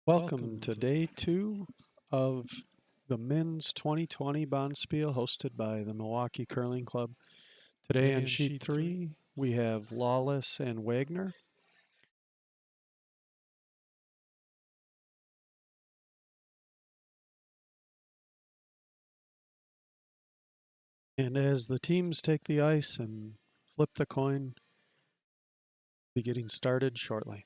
Welcome to day two of the men's 2020 Bonspiel hosted by the Milwaukee Curling Club. Today on sheet three, we have Lawless and Wagner. And as the teams take the ice and flip the coin, be getting started shortly.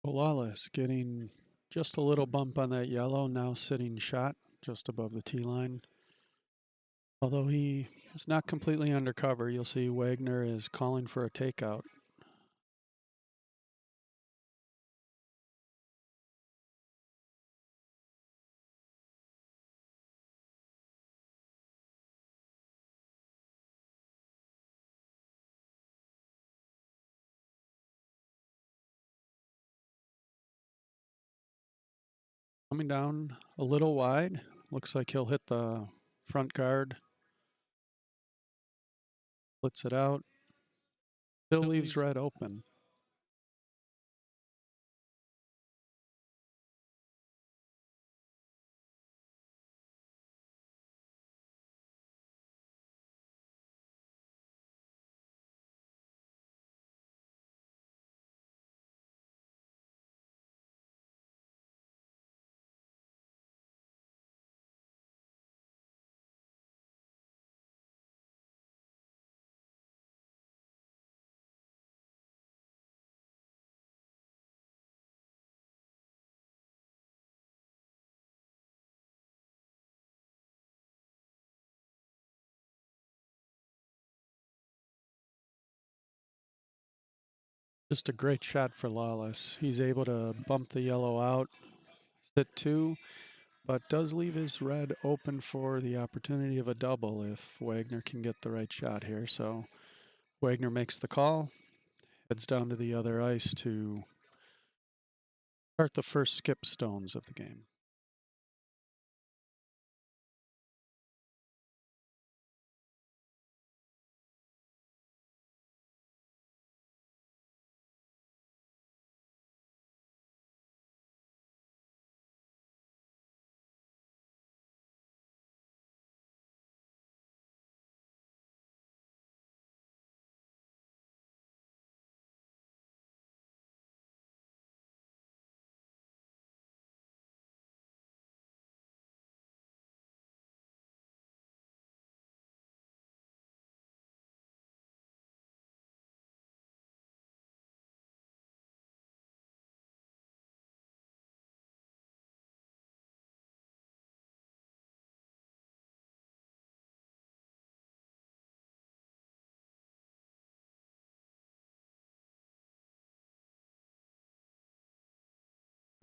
Lawless getting just a little bump on that yellow, now sitting shot just above the tee line. Although he is not completely undercover, you'll see Wagner is calling for a takeout. Coming down a little wide. Looks like he'll hit the front guard. Splits it out. Still leaves red open. Just a great shot for Lawless. He's able to bump the yellow out, sit two, but does leave his red open for the opportunity of a double if Wagner can get the right shot here. So Wagner makes the call, heads down to the other ice to start the first skip stones of the game.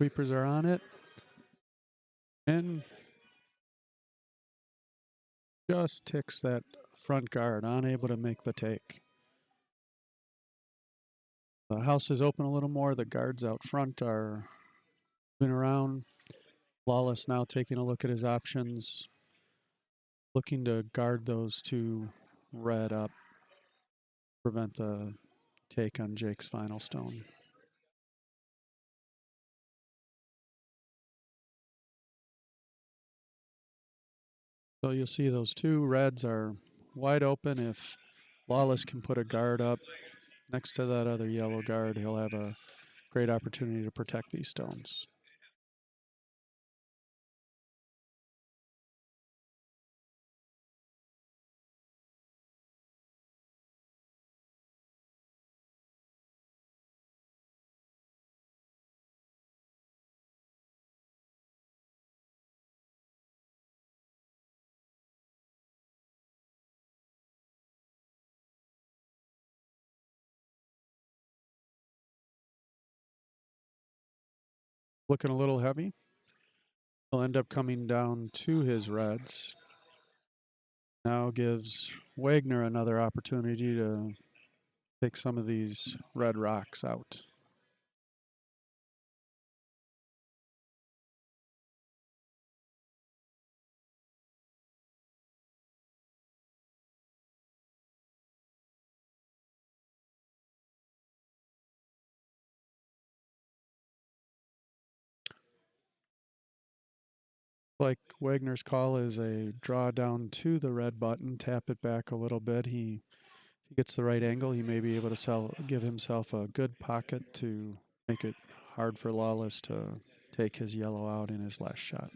Sweepers are on it. And just ticks that front guard, unable to make the take. The house is open a little more. The guards out front are moving around. Lawless now taking a look at his options, looking to guard those two red up, prevent the take on Jake's final stone. So you'll see those two reds are wide open. If Lawless can put a guard up next to that other yellow guard, he'll have a great opportunity to protect these stones. Looking a little heavy. He'll end up coming down to his reds. Now gives Wagner another opportunity to take some of these red rocks out. Like Wagner's call is a draw down to the red button, tap it back a little bit. If he gets the right angle, he may be able to give himself a good pocket to make it hard for Lawless to take his yellow out in his last shot.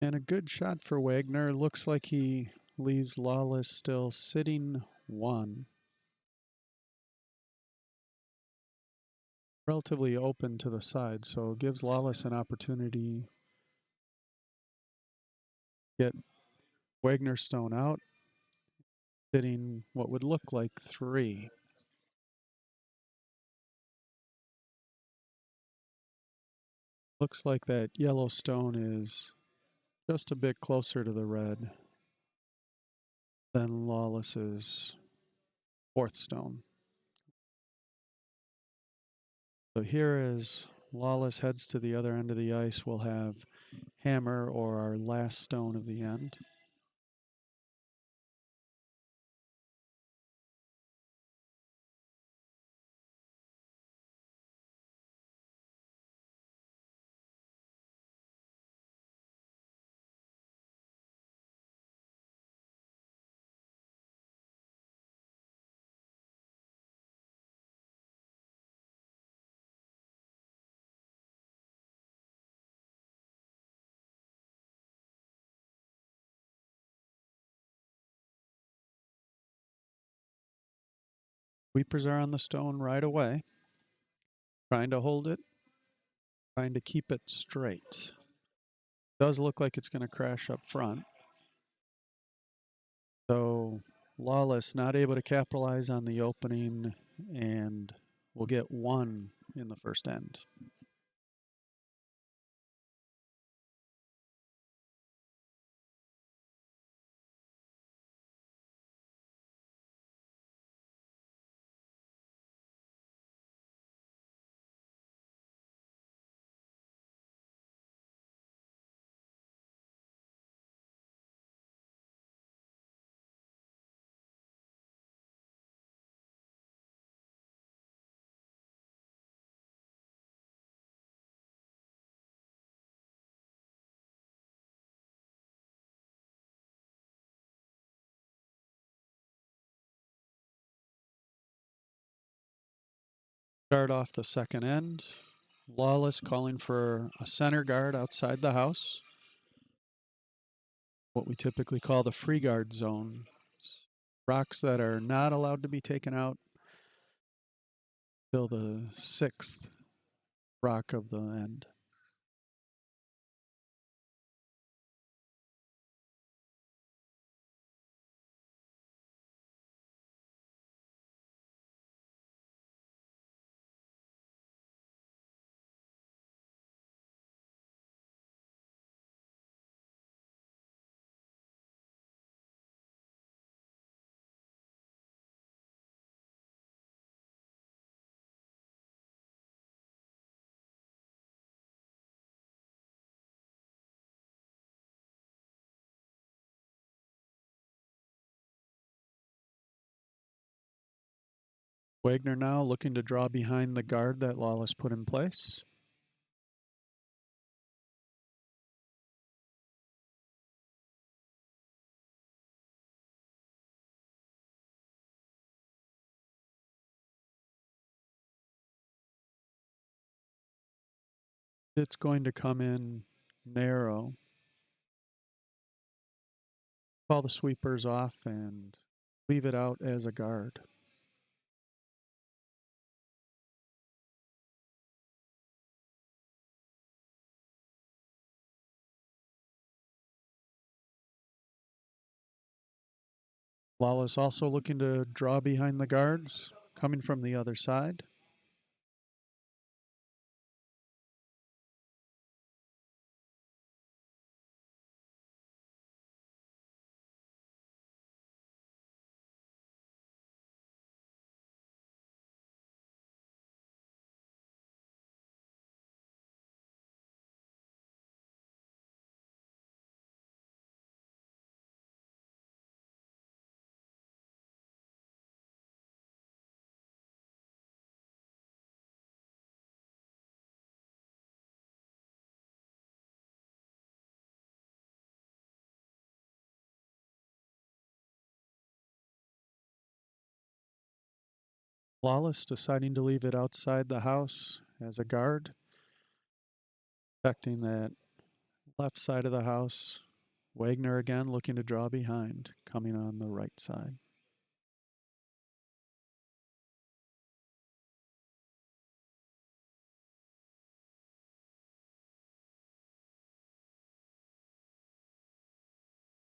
And a good shot for Wagner. Looks like he leaves Lawless still sitting one. Relatively open to the side, so gives Lawless an opportunity to get Wagner stone out, sitting what would look like three. Looks like that yellow stone is just a bit closer to the red than Lawless's fourth stone. So here as Lawless heads to the other end of the ice, we'll have hammer or our last stone of the end. Sweepers are on the stone right away, trying to hold it, trying to keep it straight. Does look like it's going to crash up front. So Lawless not able to capitalize on the opening, and we'll get one in the first end. Start off the second end. Lawless calling for a center guard outside the house, what we typically call the free guard zone. Rocks that are not allowed to be taken out till the sixth rock of the end. Wagner now looking to draw behind the guard that Lawless put in place. It's going to come in narrow. Call the sweepers off and leave it out as a guard. Lawless also looking to draw behind the guards, coming from the other side. Lawless deciding to leave it outside the house as a guard, expecting that Left side of the house. Wagner again looking to draw behind, coming on the right side.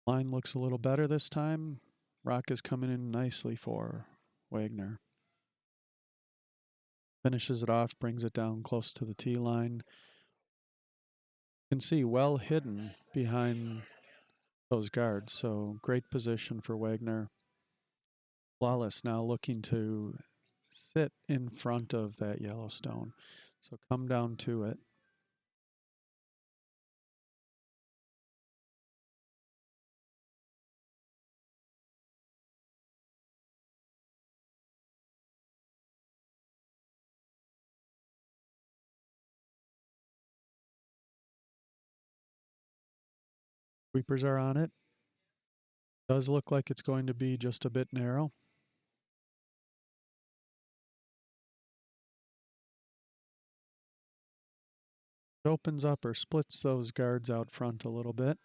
Line looks a little better this time. Rock is coming in nicely for Wagner. Finishes it off, brings it down close to the tee line. You can see well hidden behind those guards, so great position for Wagner. Lawless now looking to sit in front of that yellow stone. So come down to it. Sweepers are on it. Does look like it's going to be just a bit narrow. It opens up or splits those guards out front a little bit.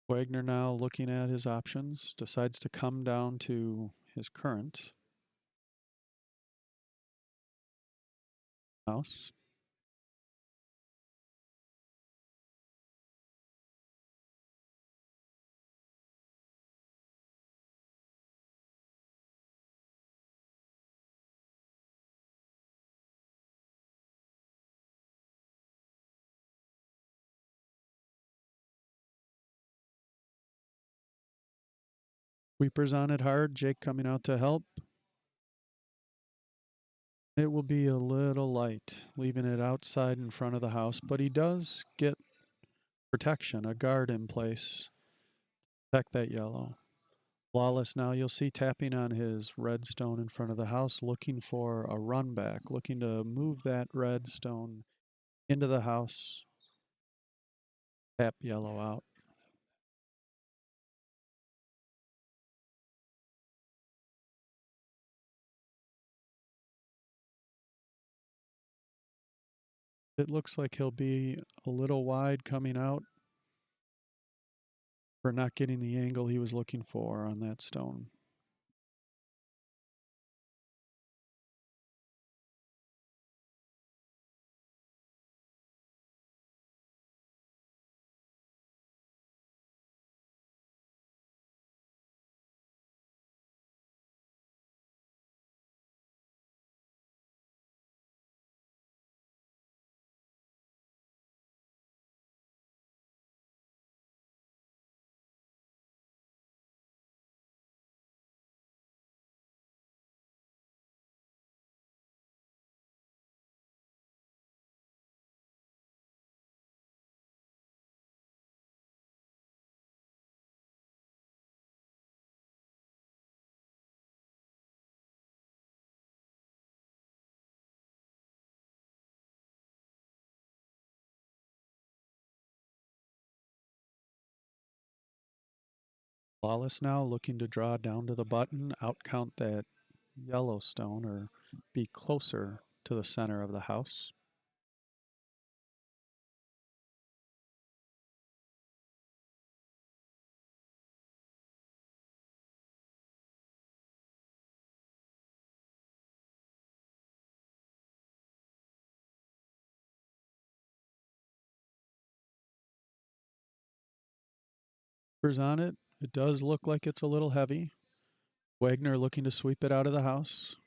Wagner now looking at his options, decides to come down to his current house. Sweepers on it hard. Jake coming out to help. It will be a little light, leaving it outside in front of the house, but he does get protection, a guard in place. Protect that yellow. Lawless now you'll see tapping on his red stone in front of the house, looking for a run back, looking to move that red stone into the house. Tap yellow out. It looks like he'll be a little wide coming out for not getting the angle he was looking for on that stone. Lawless now looking to draw down to the button, outcount that yellow stone or be closer to the center of the house. On it. It does look like it's a little heavy. Wagner looking to sweep it out of the house.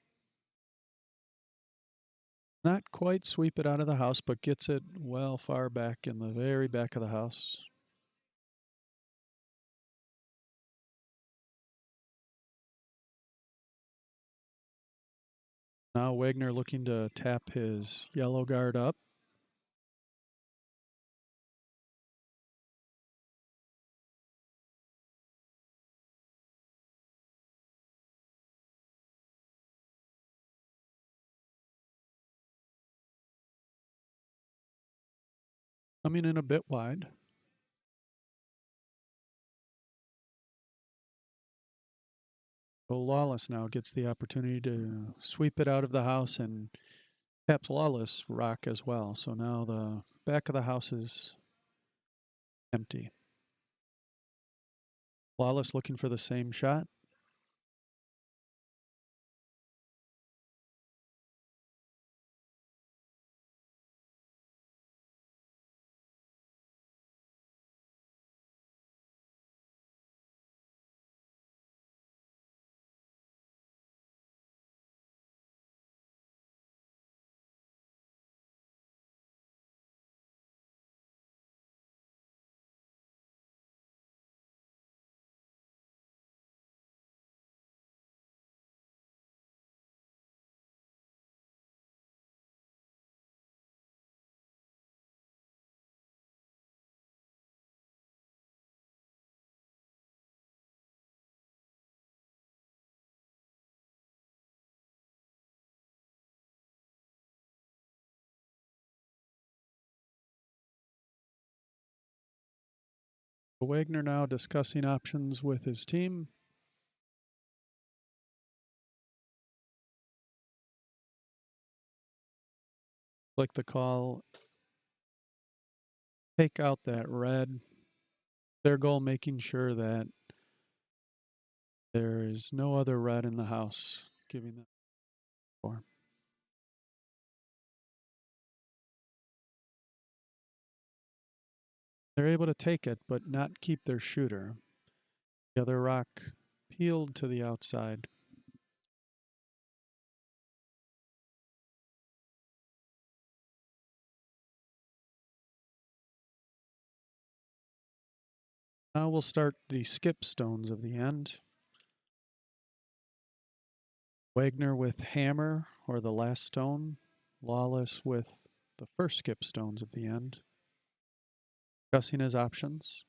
Not quite sweep it out of the house, but gets it well far back in the very back of the house. Now Wagner looking to tap his yellow guard up. coming in a bit wide. So Lawless now gets the opportunity to sweep it out of the house and taps Lawless rock as well. So now the back of the house is empty. Lawless looking for the same shot. Wagner now discussing options with his team. Like the call, take out that red. Their goal making sure that there is no other red in the house, giving them four. They're able to take it, but not keep their shooter. The other rock peeled to the outside. Now we'll start the skip stones of the end. Wagner with hammer or the last stone. Lawless with the first skip stones of the end. Discussing his options.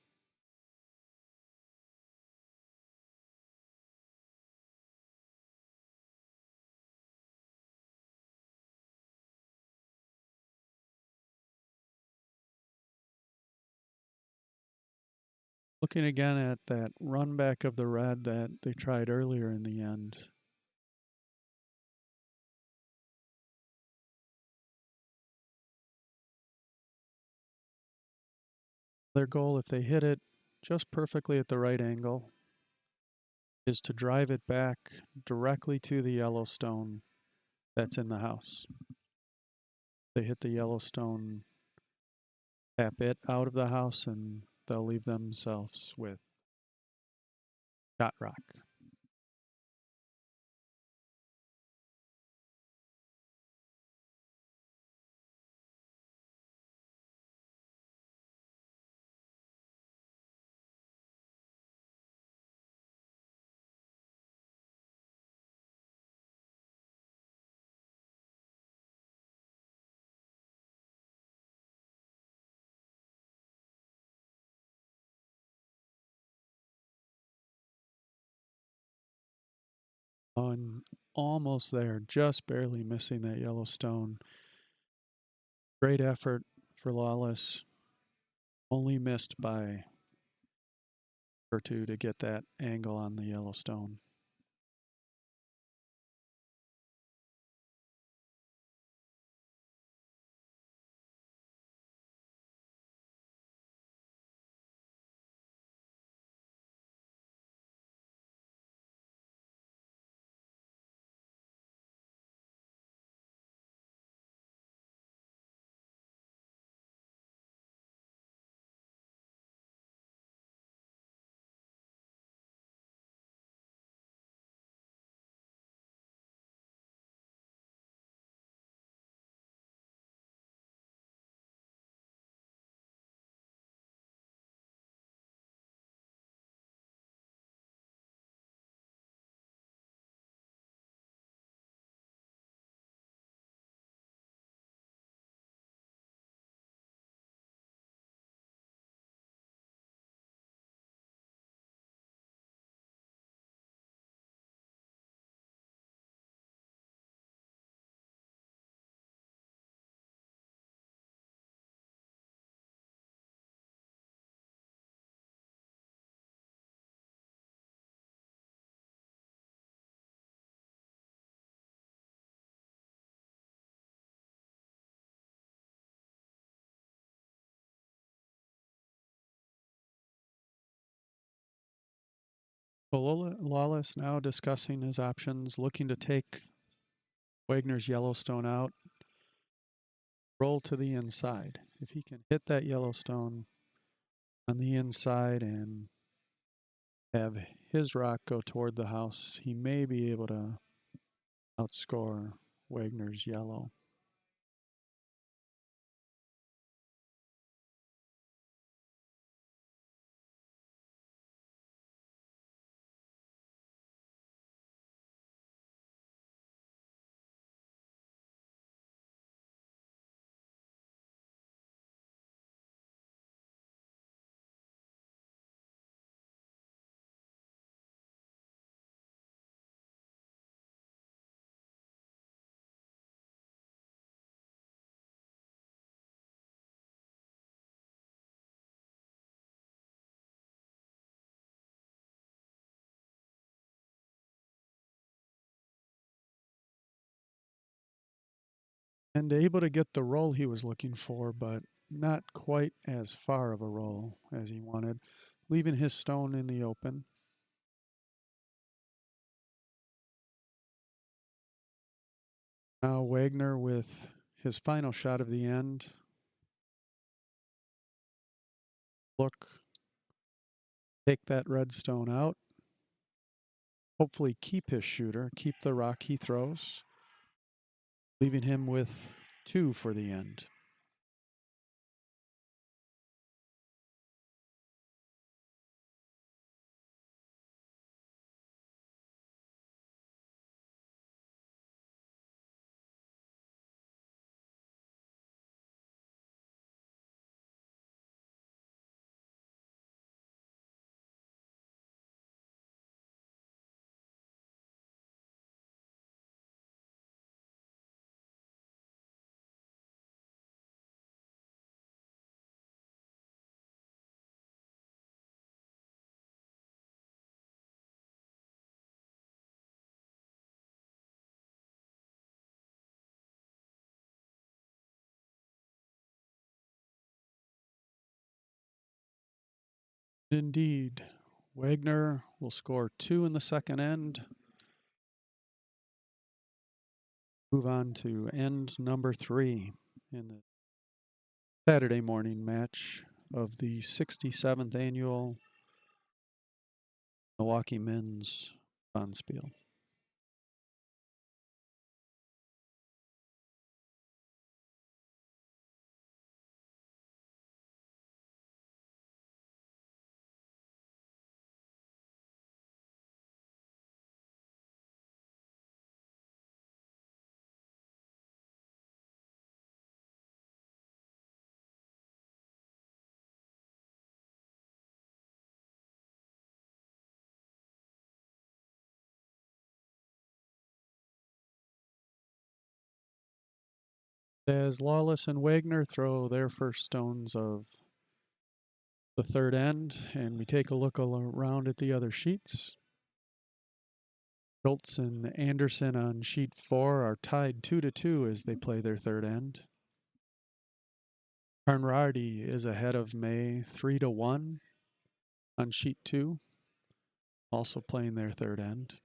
Looking again at that run back of the red that they tried earlier in the end. Their goal, if they hit it just perfectly at the right angle, is to drive it back directly to the Yellowstone that's in the house. They hit the Yellowstone, tap it out of the house, and they'll leave themselves with shot rock. And almost there, just barely missing that Yellowstone. Great effort for Lawless. Only missed by or two to get that angle on the Yellowstone. Lawless now discussing his options, looking to take Wagner's Yellowstone out, roll to the inside. If he can hit that Yellowstone on the inside and have his rock go toward the house, he may be able to outscore Wagner's yellow. And able to get the roll he was looking for, but not quite as far of a roll as he wanted, leaving his stone in the open. Now Wagner with his final shot of the end. Look, take that red stone out. Hopefully keep his shooter, keep the rock he throws, leaving him with 2 for the end. Indeed, Wagner will score 2 in the second end. Move on to end number 3 in the Saturday morning match of the 67th annual Milwaukee Men's Bonspiel. As Lawless and Wagner throw their first stones of the third end, and we take a look around at the other sheets. Schultz and Anderson on sheet 4 are tied 2-2 as they play their third end. Carnardi is ahead of May 3-1 on sheet 2, also playing their third end.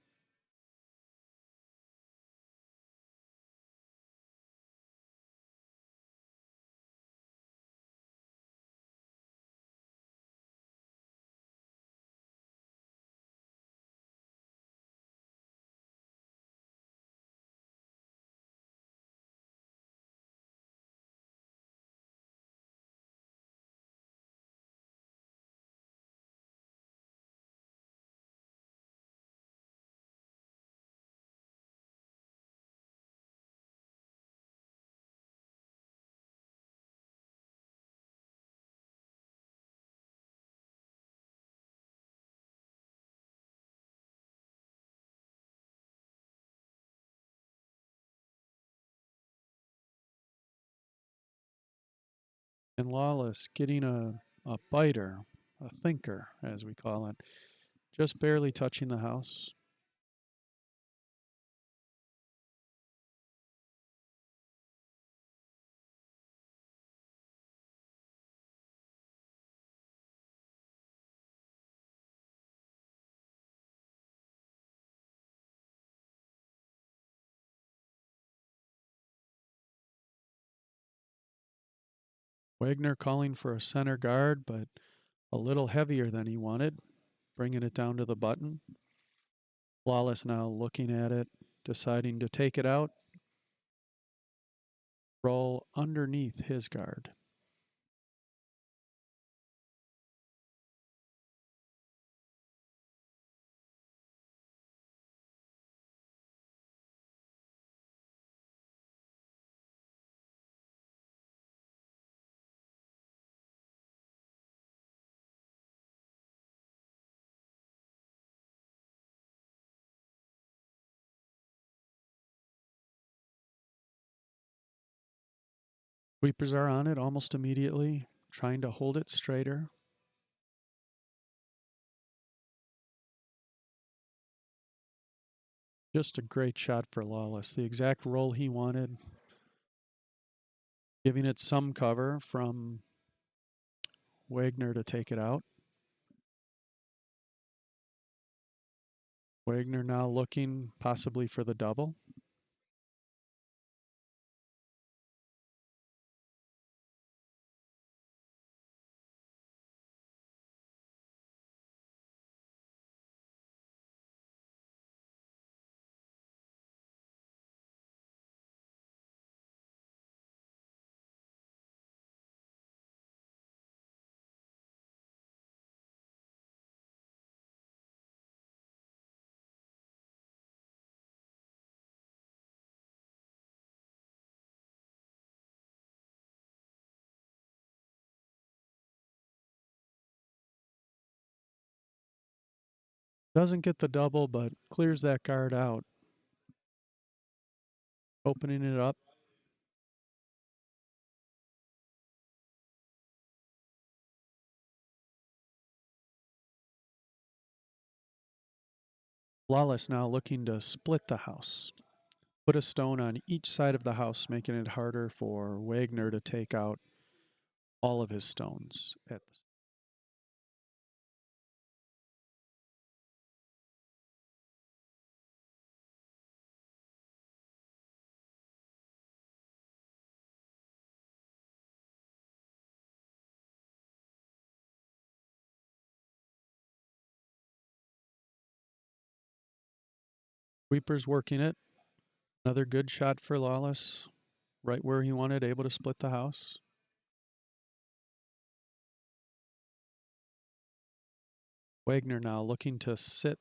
And Lawless getting a biter, a thinker, as we call it, just barely touching the house. Wagner calling for a center guard, but a little heavier than he wanted, bringing it down to the button. Lawless now looking at it, deciding to take it out, roll underneath his guard. Sweepers are on it almost immediately, trying to hold it straighter. Just a great shot for Lawless. The exact roll he wanted, giving it some cover from Wagner to take it out. Wagner now looking possibly for the double. Doesn't get the double, but clears that guard out. Opening it up. Lawless now looking to split the house. Put a stone on each side of the house, making it harder for Wagner to take out all of his stones at the Sweeper's working it. Another good shot for Lawless, right where he wanted, able to split the house. Wagner now looking to sit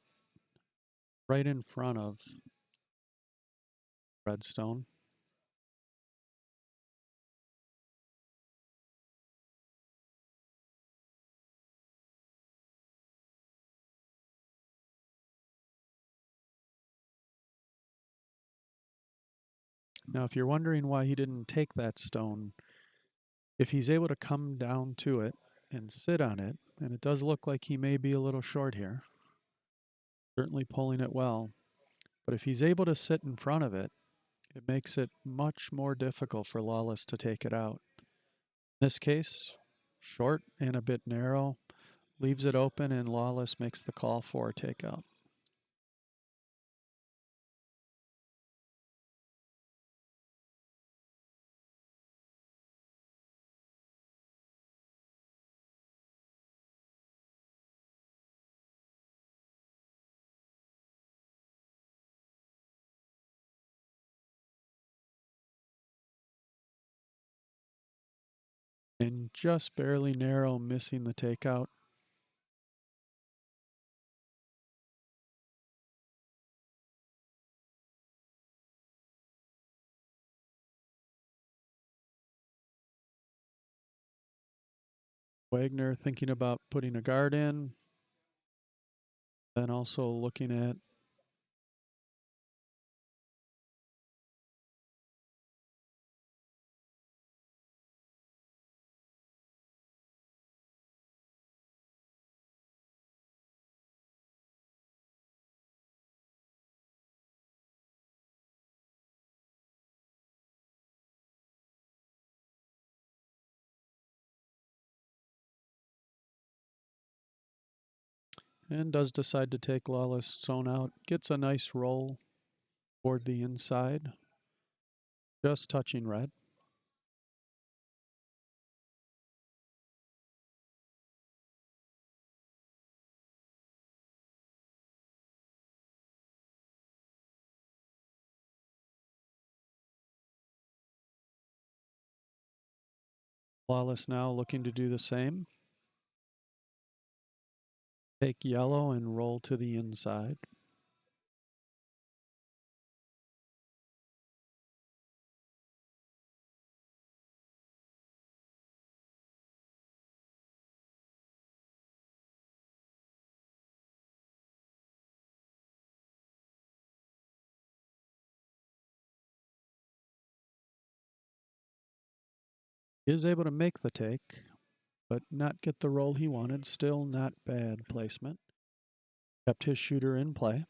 right in front of Redstone. Now, if you're wondering why he didn't take that stone, if he's able to come down to it and sit on it, and it does look like he may be a little short here, certainly pulling it well, but if he's able to sit in front of it, it makes it much more difficult for Lawless to take it out. In this case, short and a bit narrow, leaves it open, and Lawless makes the call for a takeout. And just barely narrow, missing the takeout. Wagner thinking about putting a guard in, then also looking at and does decide to take Lawless Stone out. Gets a nice roll toward the inside, just touching red. Lawless now looking to do the same. Take yellow and roll to the inside. He is able to make the take, but not get the roll he wanted. Still not bad placement. Kept his shooter in play.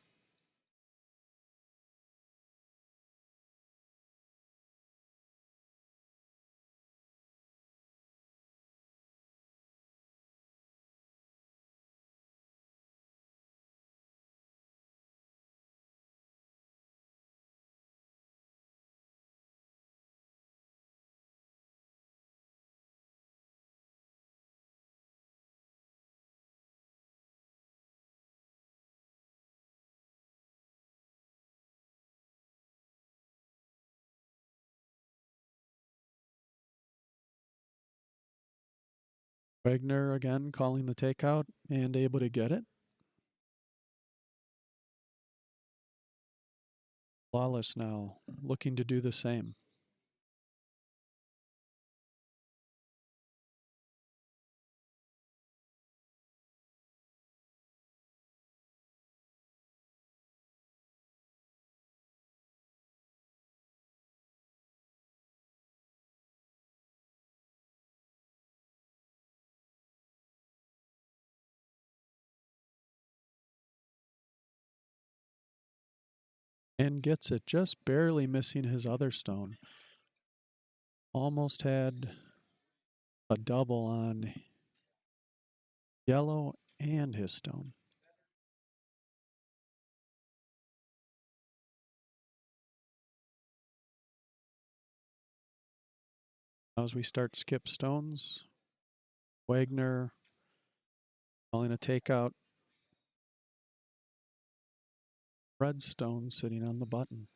Wagner again calling the takeout and able to get it. Lawless now looking to do the same. And gets it, just barely missing his other stone. Almost had a double on yellow and his stone. Now as we start skip stones, Wagner calling a takeout. Red stone sitting on the button.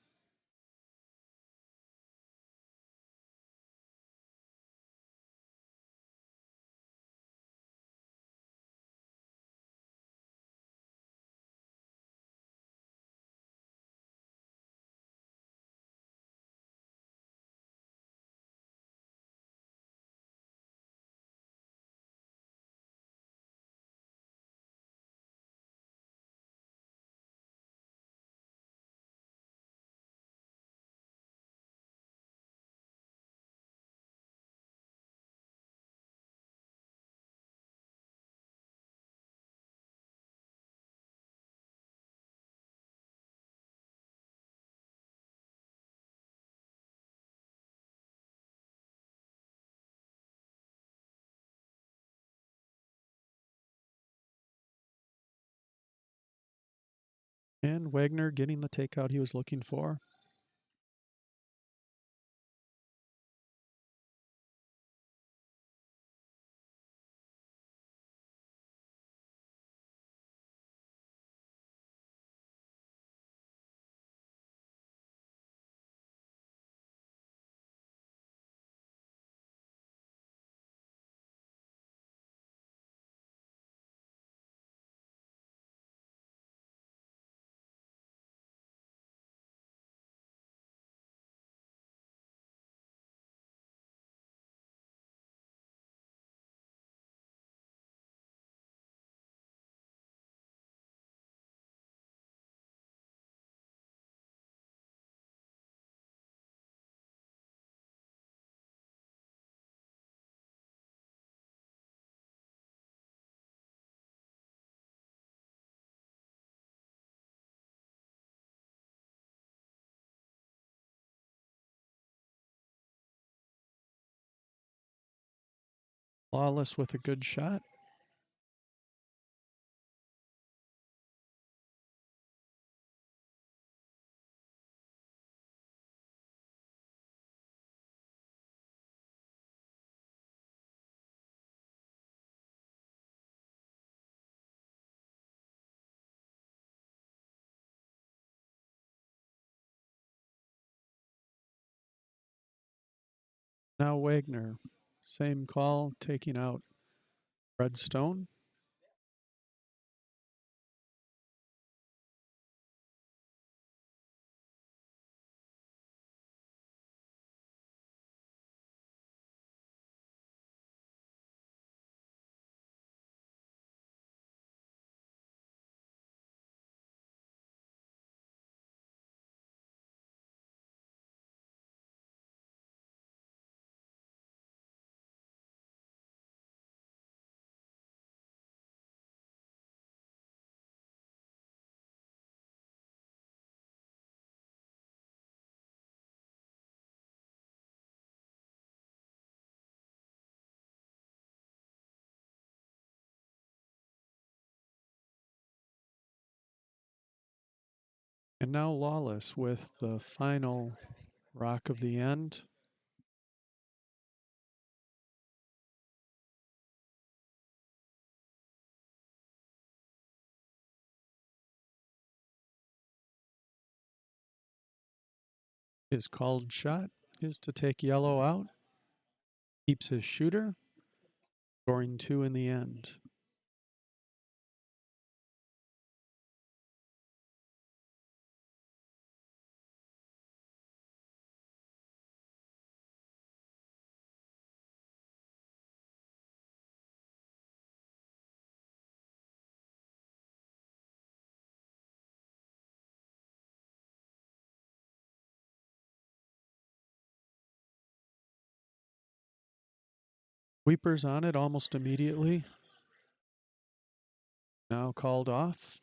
And Wagner getting the takeout he was looking for. Lawless with a good shot. Now Wagner Same call, taking out Redstone. And now Lawless with the final rock of the end. His called shot is to take yellow out. Keeps his shooter, scoring 2 in the end. Sweepers on it almost immediately. Now called off.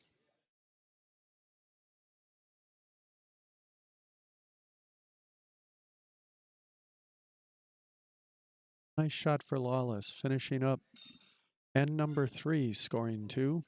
Nice shot for Lawless, finishing up end number 3, scoring 2.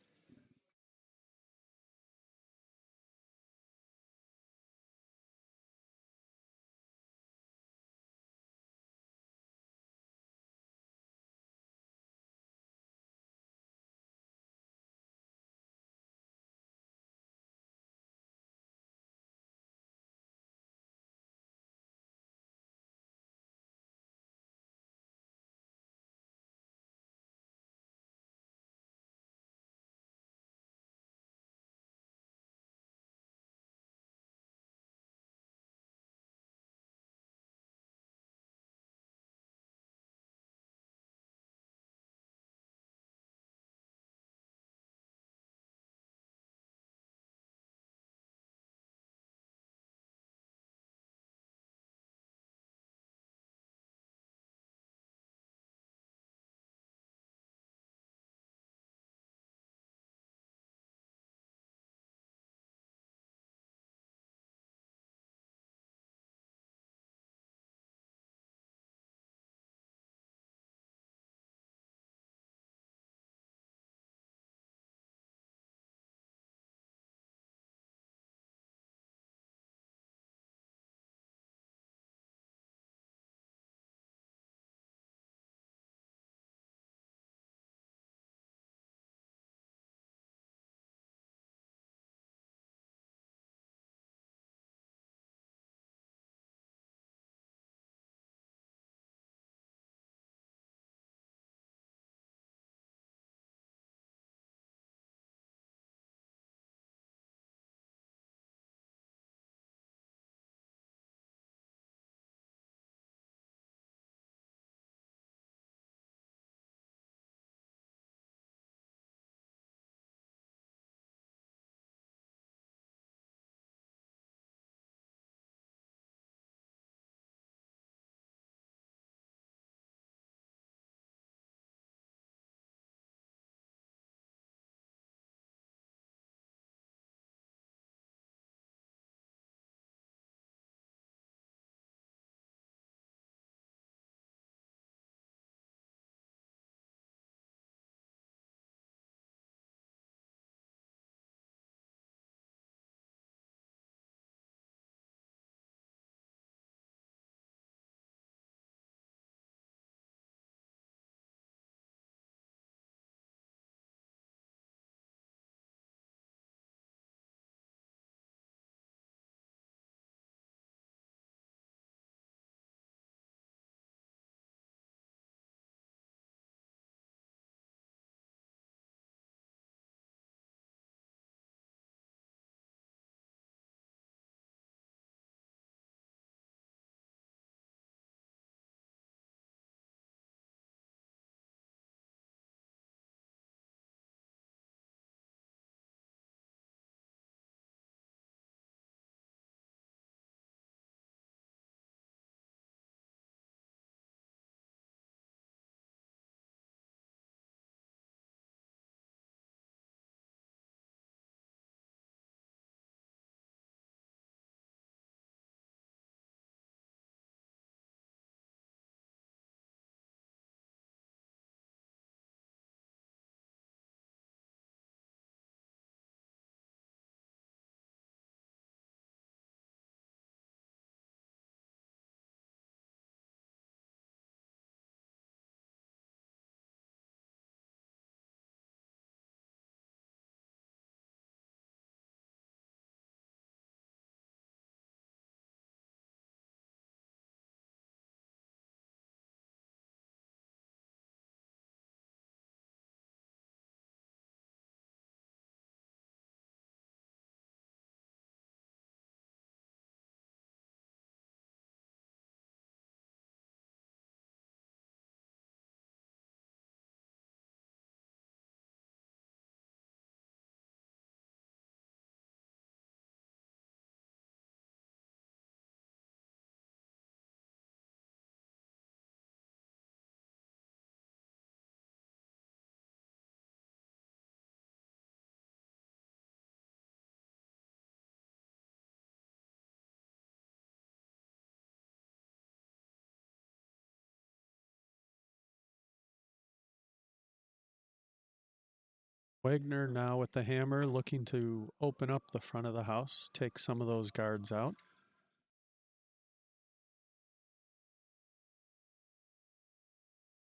Wagner now with the hammer looking to open up the front of the house, take some of those guards out.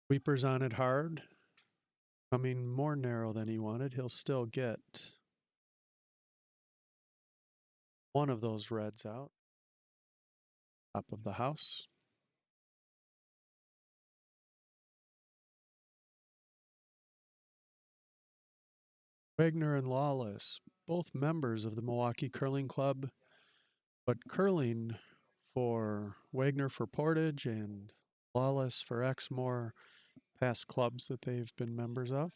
Sweepers on it hard, coming more narrow than he wanted. He'll still get one of those reds out. Top of the house. Wagner and Lawless, both members of the Milwaukee Curling Club, but curling for Wagner for Portage and Lawless for Exmoor, past clubs that they've been members of.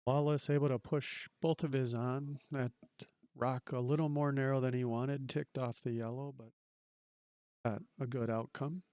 Lawless able to push both of his on. That rock a little more narrow than he wanted, ticked off the yellow, but got a good outcome.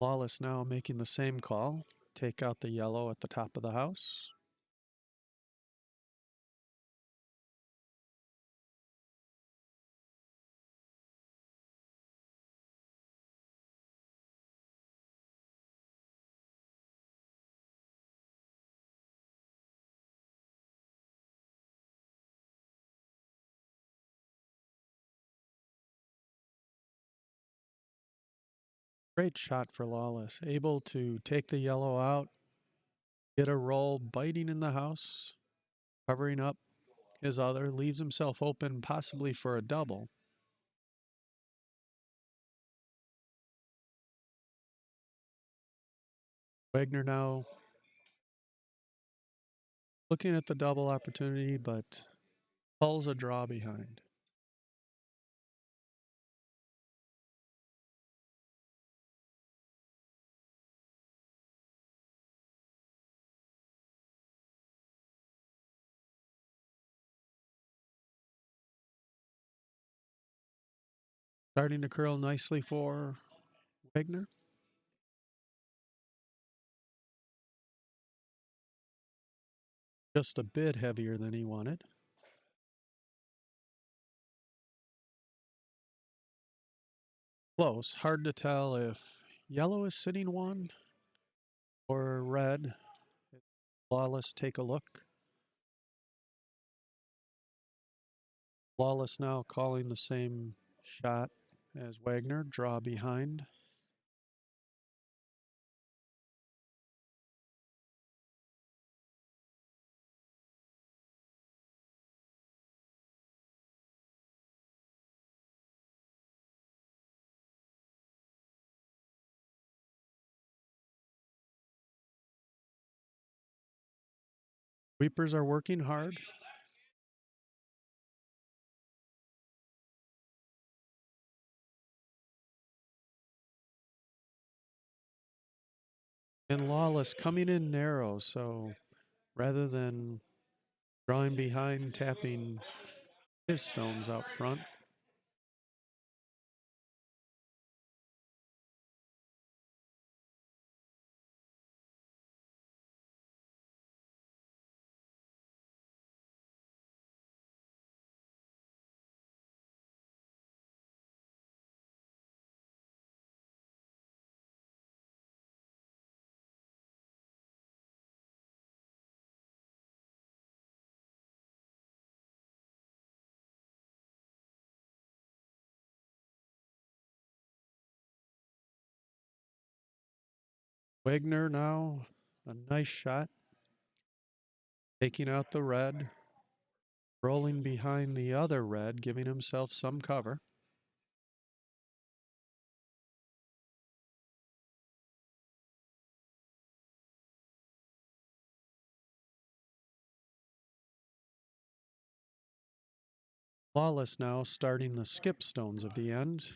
Lawless now making the same call. Take out the yellow at the top of the house. Great shot for Lawless. Able to take the yellow out, get a roll, biting in the house, covering up his other, leaves himself open possibly for a double. Wagner now looking at the double opportunity, but pulls a draw behind. Starting to curl nicely for Wagner. Just a bit heavier than he wanted. Close. Hard to tell if yellow is sitting one or red. Lawless, take a look. Lawless now calling the same shot as Wagner. Draw behind. Sweepers are working hard. And Lawless coming in narrow, so rather than drawing behind, tapping his stones out front. Wagner now, a nice shot, taking out the red, rolling behind the other red, giving himself some cover. Lawless now starting the skip stones of the end.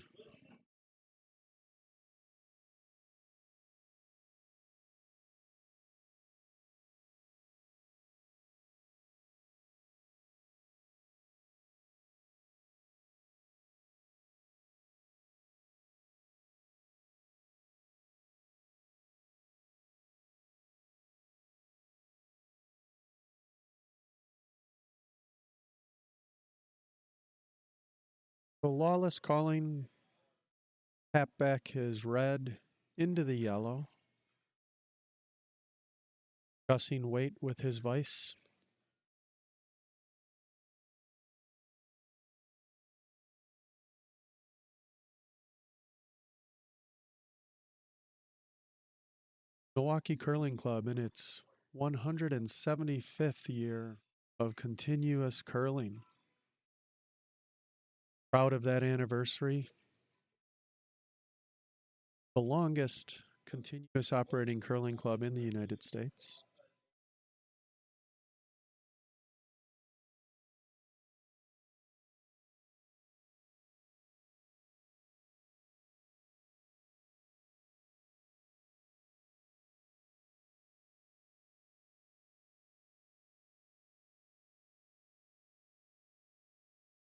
So Lawless calling, tap back his red into the yellow, adjusting weight with his vice. Milwaukee Curling Club in its 175th year of continuous curling. Proud of that anniversary. The longest continuous operating curling club in the United States.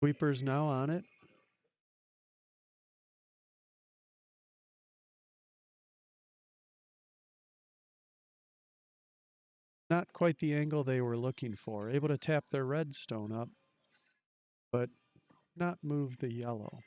Sweepers now on it. Not quite the angle they were looking for. Able to tap their red stone up, but not move the yellow.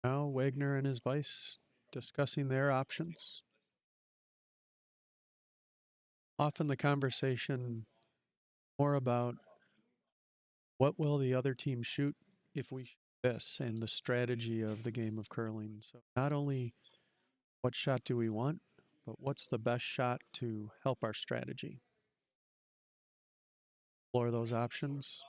Now Wagner and his vice discussing their options. Often the conversation more about what will the other team shoot if we shoot this, and the strategy of the game of curling. So not only what shot do we want, but what's the best shot to help our strategy. Explore those options.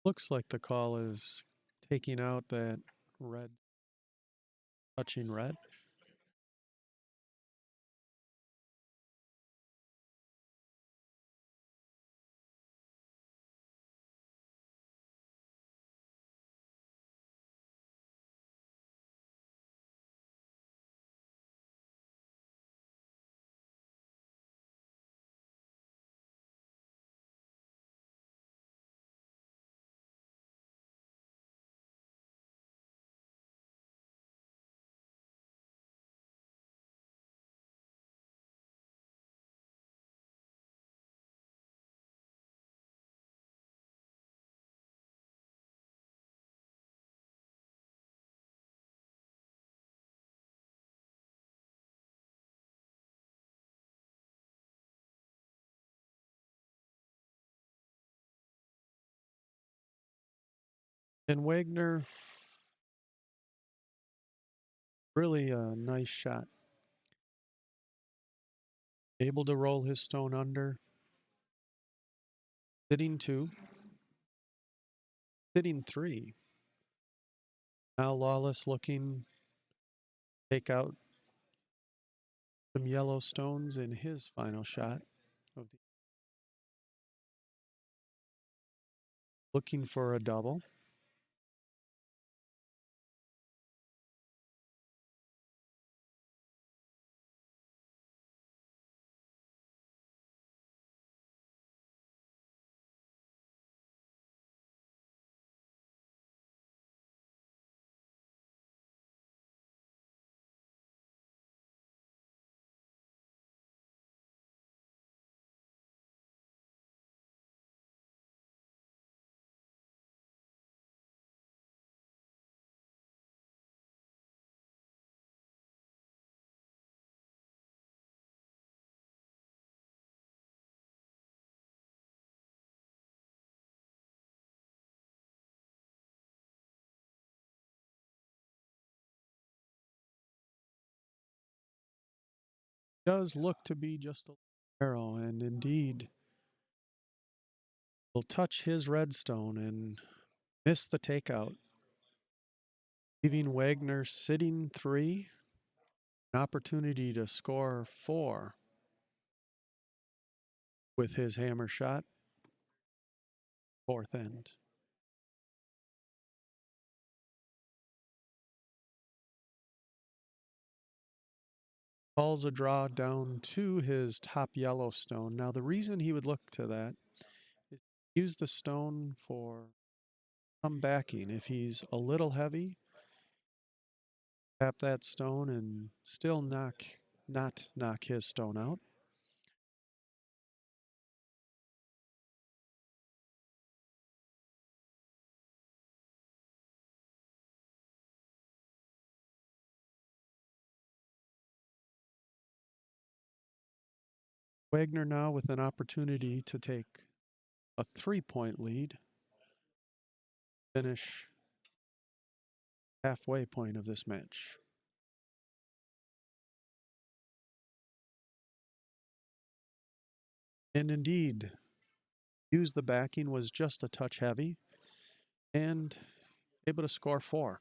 Looks like the call is taking out that red, touching red. And Wagner, really a nice shot. Able to roll his stone under. Sitting 2. Sitting 3. Now Lawless looking take out some yellow stones in his final shot of the looking for a double. Does look to be just a arrow, and indeed will touch his redstone and miss the takeout, leaving Wagner sitting 3, an opportunity to score 4 with his hammer shot, fourth end. Calls a draw down to his top yellow stone. Now, the reason he would look to that is use the stone for some backing. If he's a little heavy, tap that stone and still not knock his stone out. Wagner now with an opportunity to take a 3-point lead, finish halfway point of this match. And indeed, use the backing was just a touch heavy and able to score 4.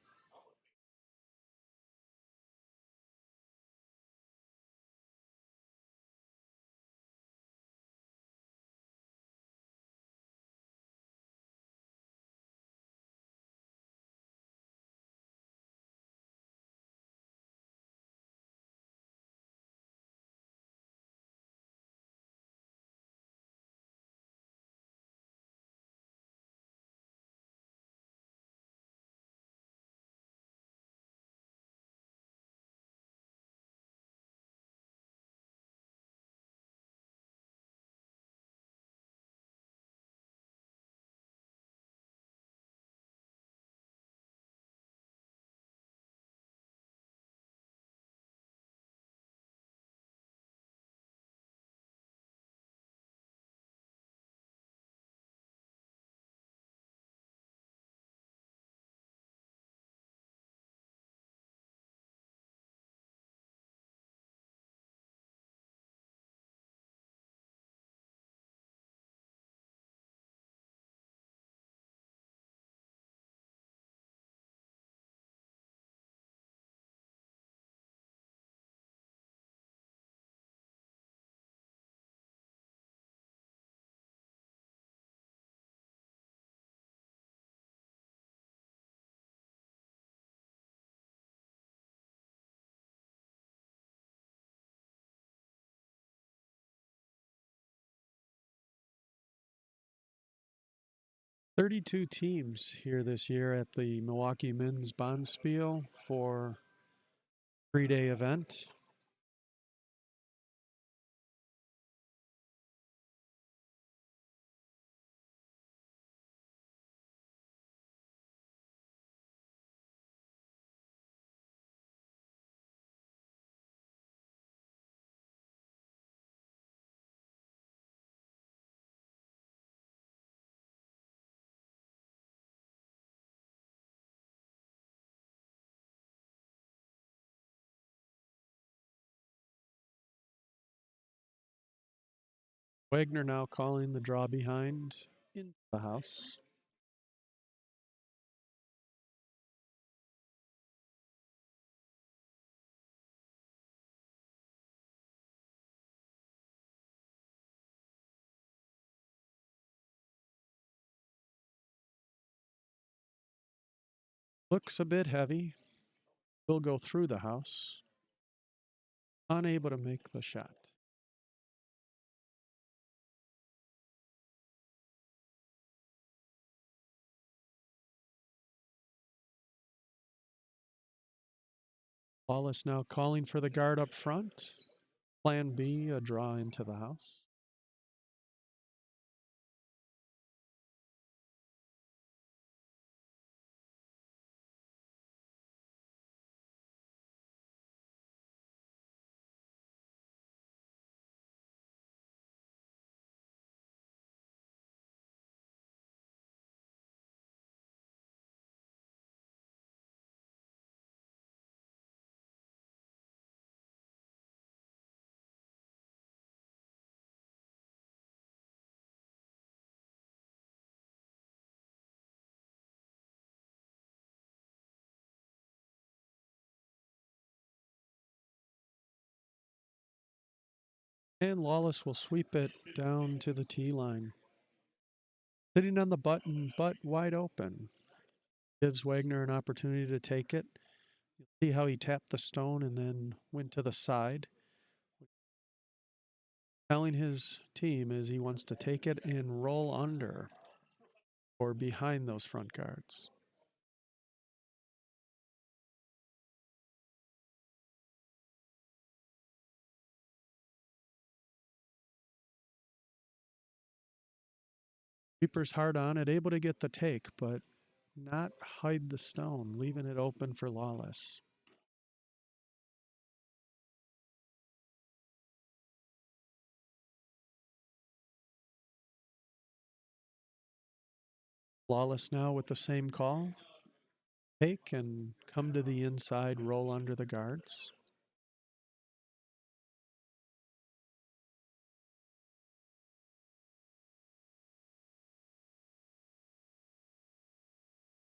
"32 teams here this year at the Milwaukee Men's Bonspiel for 3-day event. Wagner now calling the draw behind into the house. Looks a bit heavy. Will go through the house. Unable to make the shot. Lawless now calling for the guard up front. Plan B, a draw into the house. And Lawless will sweep it down to the tee line. Sitting on the button, but wide open. Gives Wagner an opportunity to take it. See how he tapped the stone and then went to the side. Telling his team is he wants to take it and roll under or behind those front guards. Reaper's hard on it, able to get the take, but not hide the stone, leaving it open for Lawless. Lawless now with the same call. Take and come to the inside, roll under the guards.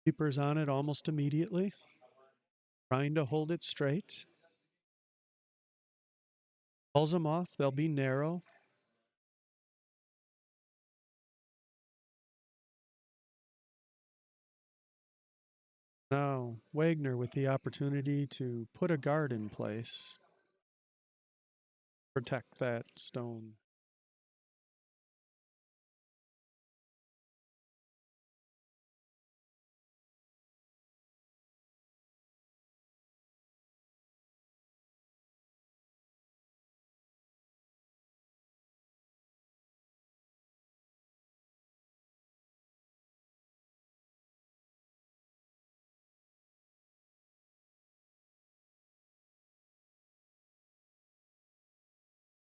Keeper's on it almost immediately. Trying to hold it straight. Pulls them off. They'll be narrow. Now, Wagner with the opportunity to put a guard in place. Protect that stone.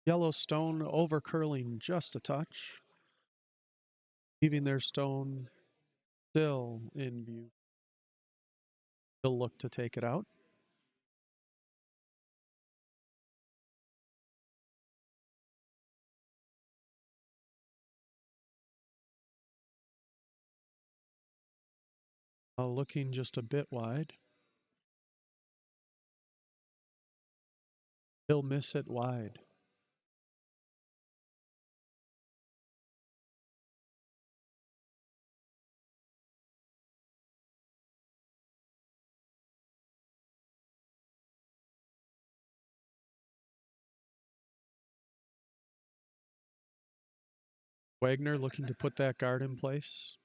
Yellow stone over curling just a touch, leaving their stone still in view. They'll look to take it out. Looking just a bit wide. He'll miss it wide. Wagner looking to put that guard in place.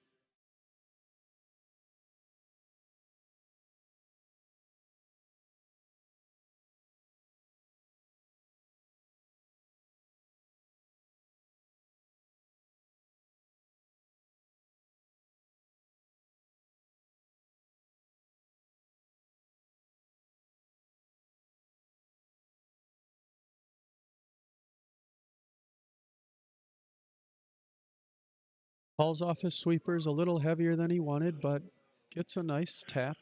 Hauls off his sweepers a little heavier than he wanted, but gets a nice tap.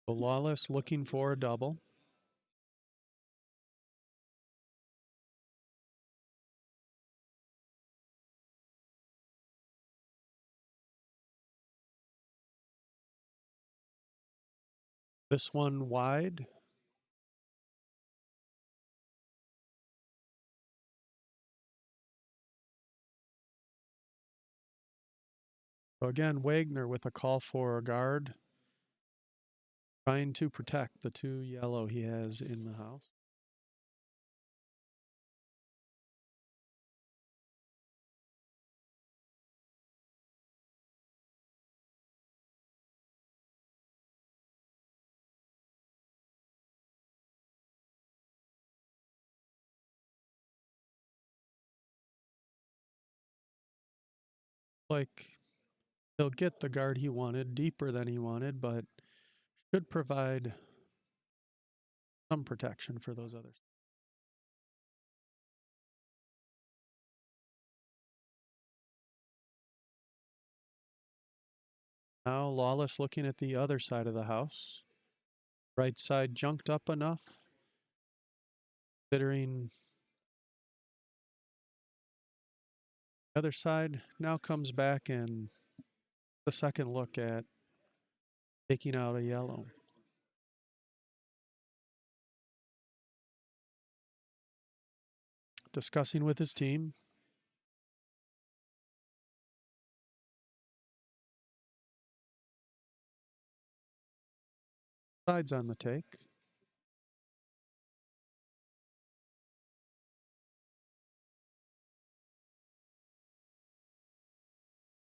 Lawless looking for a double. This one wide. So again, Wagner with a call for a guard, trying to protect the 2 yellow he has in the house. Like he'll get the guard he wanted, deeper than he wanted, but should provide some protection for those others. Now Lawless looking at the other side of the house. Right side junked up enough, considering the other side now comes back and a second look at taking out a yellow. Discussing with his team. Sides on the take.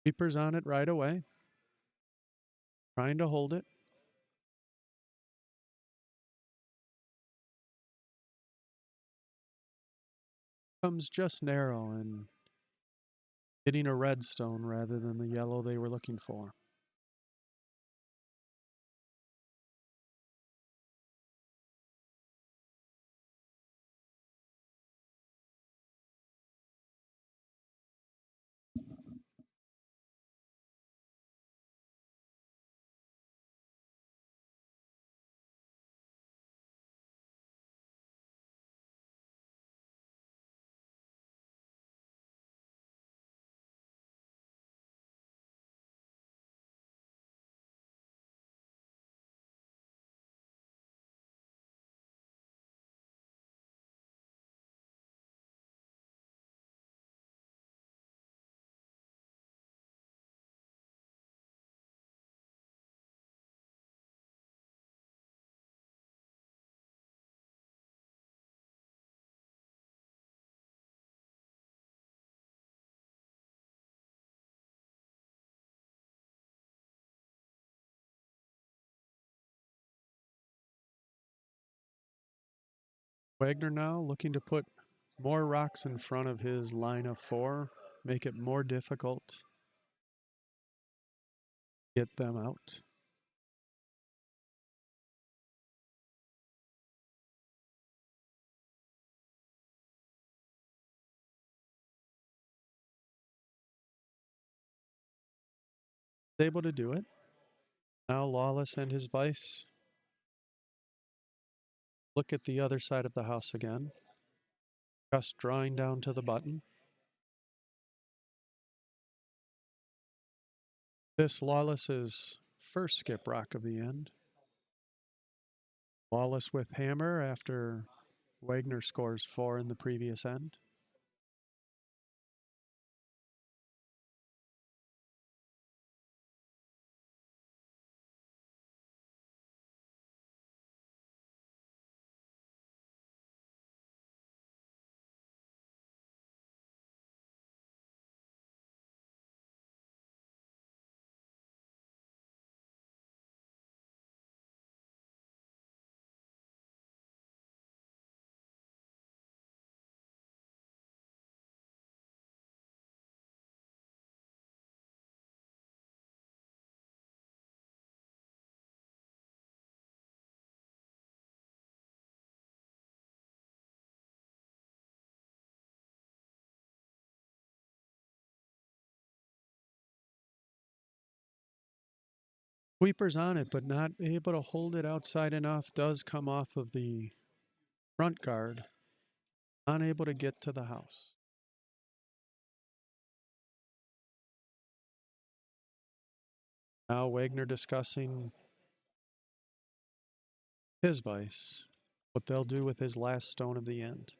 Keeper's on it right away. Trying to hold it. Comes just narrow and hitting a red stone rather than the yellow they were looking for. Wagner now looking to put more rocks in front of his line of 4, make it more difficult to get them out. Able to do it. Now Lawless and his vice look at the other side of the house again. Just drawing down to the button. This Lawless's first skip rock of the end. Lawless with hammer after Wagner scores 4 in the previous end. Sweeper's on it, but not able to hold it outside enough. Does come off of the front guard. Unable to get to the house. Now Wagner discussing his vice, what they'll do with his last stone of the end.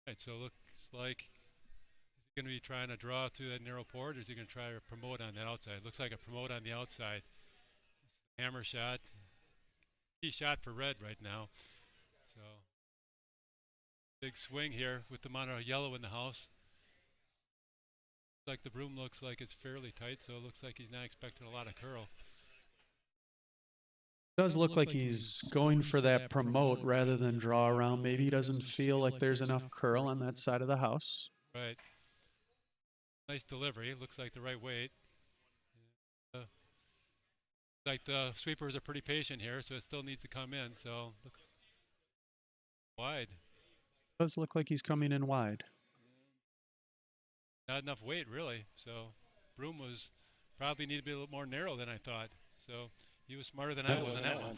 Right, so it looks like is he going to be trying to draw through that narrow port, or is he going to try to promote on that outside? Looks like a promote on the outside. Hammer shot. Key shot for red right now. So big swing here with the amount of yellow in the house. Like the broom looks like it's fairly tight, so it looks like he's not expecting a lot of curl. Does look like he's going for that promote rather than draw around. Maybe he doesn't feel like there's enough curl on that side of the house. Right. Nice delivery. Looks like the right weight. Uh, like the sweepers are pretty patient here, so it still needs to come in. So looks wide. Does look like he's coming in wide. Not enough weight really. So broom was probably need to be a little more narrow than I thought. So he was smarter than I was on that one.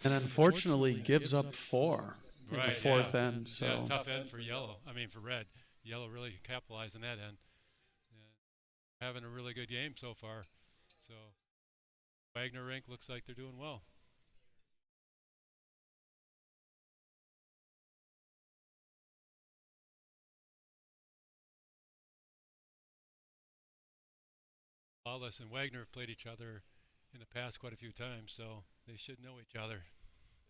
And unfortunately gives up 4 in the Right. fourth Yeah. end. Yeah. So Tough end for yellow. I mean for red. Yellow really capitalized on that end. Yeah. Having a really good game so far. So Wagner rink looks like they're doing well. Lawless and Wagner have played each other in the past quite a few times, so they should know each other.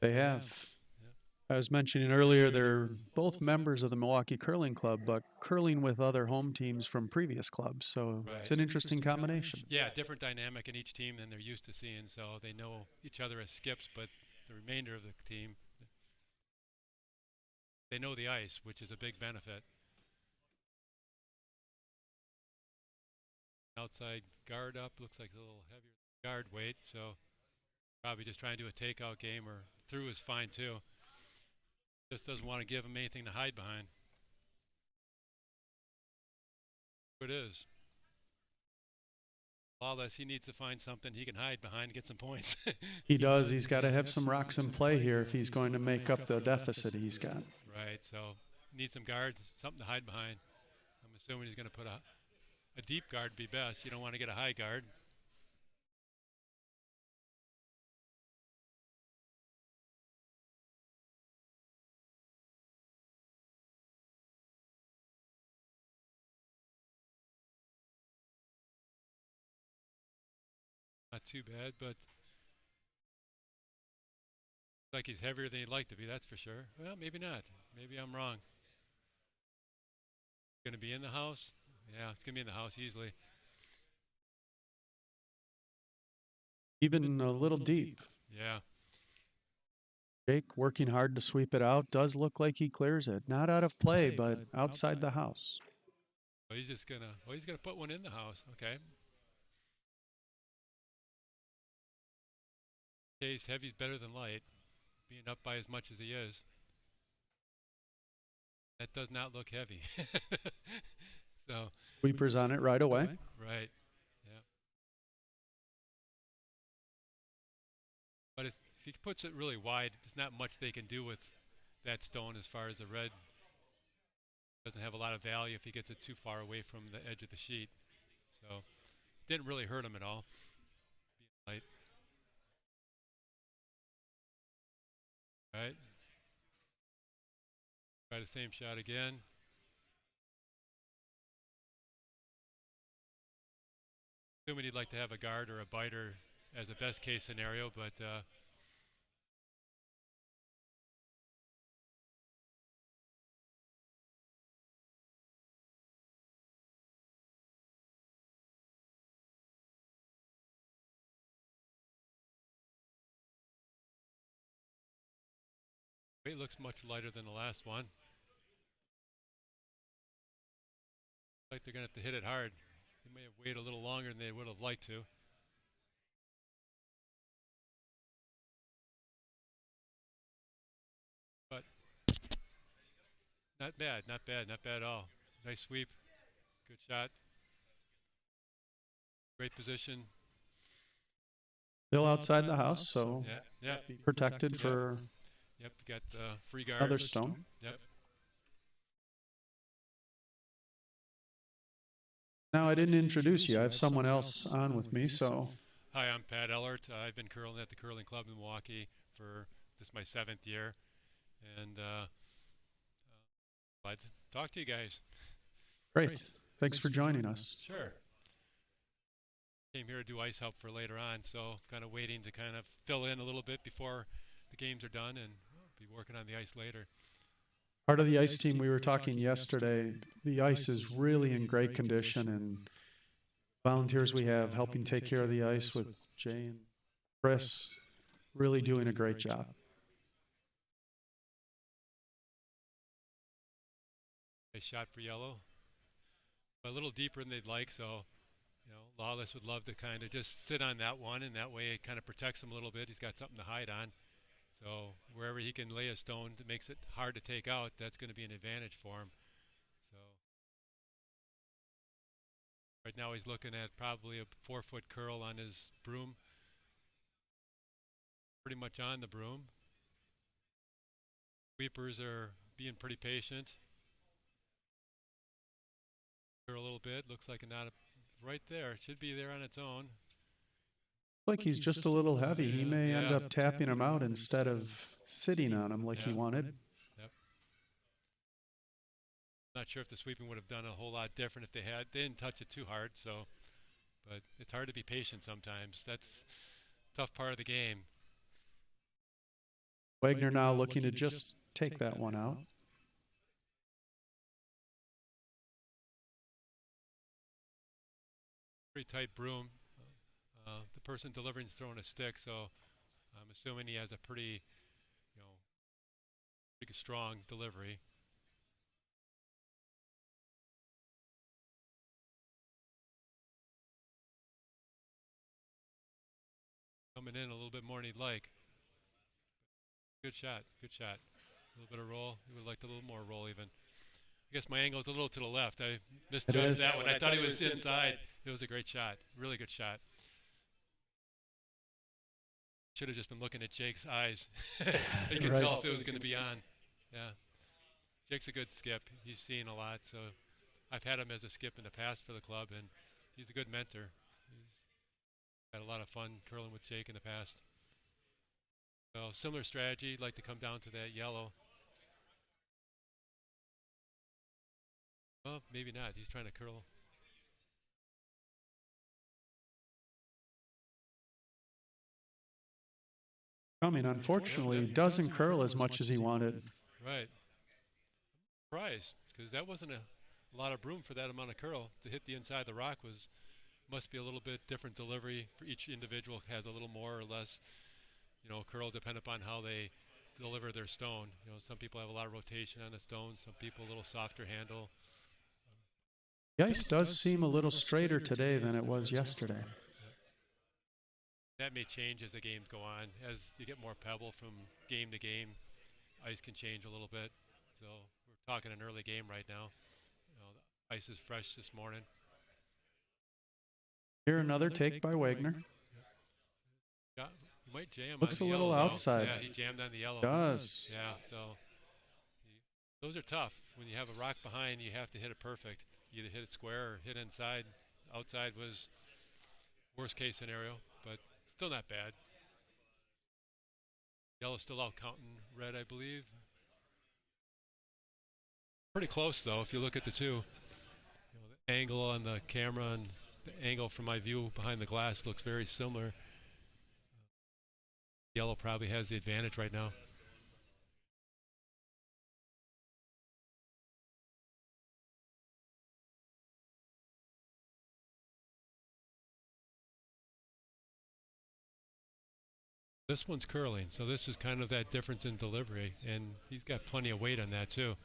they have. Yep. I was mentioning earlier, they're both members of the Milwaukee Curling Club, but curling with other home teams from previous clubs. So it's Right. an interesting combination. Yeah, different dynamic in each team than they're used to seeing, so they know each other as skips, but the remainder of the team, they know the ice, which is a big benefit. Outside guard up, looks like a little heavier guard weight, so probably just trying to do a takeout game, or through is fine too. Just doesn't want to give him anything to hide behind. It is. Lawless, he needs to find something he can hide behind and get some points. He does. He's got to have some rocks in play here if he's going to make up the deficit he's got. Right, so need some guards, something to hide behind. I'm assuming he's going to put a deep guard be best. You don't want to get a high guard. Not too bad, but like he's heavier than he'd like to be, that's for sure. Well, maybe not. Maybe I'm wrong. Going to be in the house? Yeah, it's going to be in the house easily. Even a little deep. Yeah. Jake working hard to sweep it out. Does look like he clears it. Not out of play, but outside the house. Well, he's just going to, well, he's going to put one in the house. Okay. Case heavy's better than light, being up by as much as he is. That does not look heavy. So Sweepers on it right away. Right. Yeah. But if he puts it really wide, there's not much they can do with that stone as far as the red. Doesn't have a lot of value if he gets it too far away from the edge of the sheet. So didn't really hurt him at all. Being light. Right. Try the same shot again. Assuming he'd like to have a guard or a biter as a best case scenario, but weight looks much lighter than the last one. Like they're going to have to hit it hard. They may have waited a little longer than they would have liked to. But not bad, not bad, not bad at all. Nice sweep. Good shot. Great position. Still outside the house, so yeah, protected for Yep, you got free guard. other stone. Yep. Now, I didn't introduce you. I have someone else on with me, so. Hi, I'm Pat Ellert. I've been curling at the Curling Club in Milwaukee for this is my 7th year, and glad to talk to you guys. Great. Thanks for joining us. Sure. Came here to do ice help for later on, so kind of waiting to kind of fill in a little bit before the games are done, and be working on the ice later. Part of the ice team, we were talking yesterday, the ice is really in great condition, and volunteers we have helping take care of the ice with Jay and Chris, really doing a great job. Nice shot for yellow. A little deeper than they'd like, so you know, Lawless would love to kind of just sit on that one, and that way it kind of protects him a little bit. He's got something to hide on. So wherever he can lay a stone that makes it hard to take out, that's going to be an advantage for him. So right now he's looking at probably a 4-foot curl on his broom. Pretty much on the broom. Sweepers are being pretty patient. A little bit. Looks like not right there. It should be there on its own. Like he's just a little heavy. He may end up tapping him out instead of sitting on him like he wanted. Yep. Not sure if the sweeping would have done a whole lot different if they had. They didn't touch it too hard, so. But it's hard to be patient sometimes. That's a tough part of the game. Wagner now looking to just take that one out. Pretty tight broom. The person delivering is throwing a stick, so I'm assuming he has a pretty, pretty strong delivery. Coming in a little bit more than he'd like. Good shot, good shot. A little bit of roll. He would have liked a little more roll even. I guess my angle's a little to the left. I It misjudged that is. one. I thought he was inside. It was a great shot. Really good shot. Should have just been looking at Jake's eyes. You could Right. tell if it was going to be on. Yeah. Jake's a good skip. He's seen a lot, so I've had him as a skip in the past for the club, and he's a good mentor. He's had a lot of fun curling with Jake in the past. So similar strategy, like to come down to that yellow. Well, maybe not. He's trying to curl. I mean, unfortunately, he doesn't curl as much as he wanted. Right. Surprised, because that wasn't a lot of room for that amount of curl. To hit the inside of the rock must be a little bit different delivery for each individual. Has a little more or less, curl depending upon how they deliver their stone. Some people have a lot of rotation on the stone. Some people a little softer handle. The ice does seem a little straighter today than it was yesterday. That may change as the games go on. As you get more pebble from game to game, ice can change a little bit. So we're talking an early game right now. The ice is fresh this morning. Here another take by Wagner. Yeah, he might jam. Looks on a the little yellow, though. outside. Yeah, he jammed on the yellow. Does. Yeah, so those are tough. When you have a rock behind, you have to hit it perfect. You either hit it square or hit inside. Outside was worst case scenario, but still not bad. Yellow's still out counting red, I believe. Pretty close, though, if you look at the two. The angle on the camera and the angle from my view behind the glass looks very similar. Yellow probably has the advantage right now. This one's curling, so this is kind of that difference in delivery, and he's got plenty of weight on that too.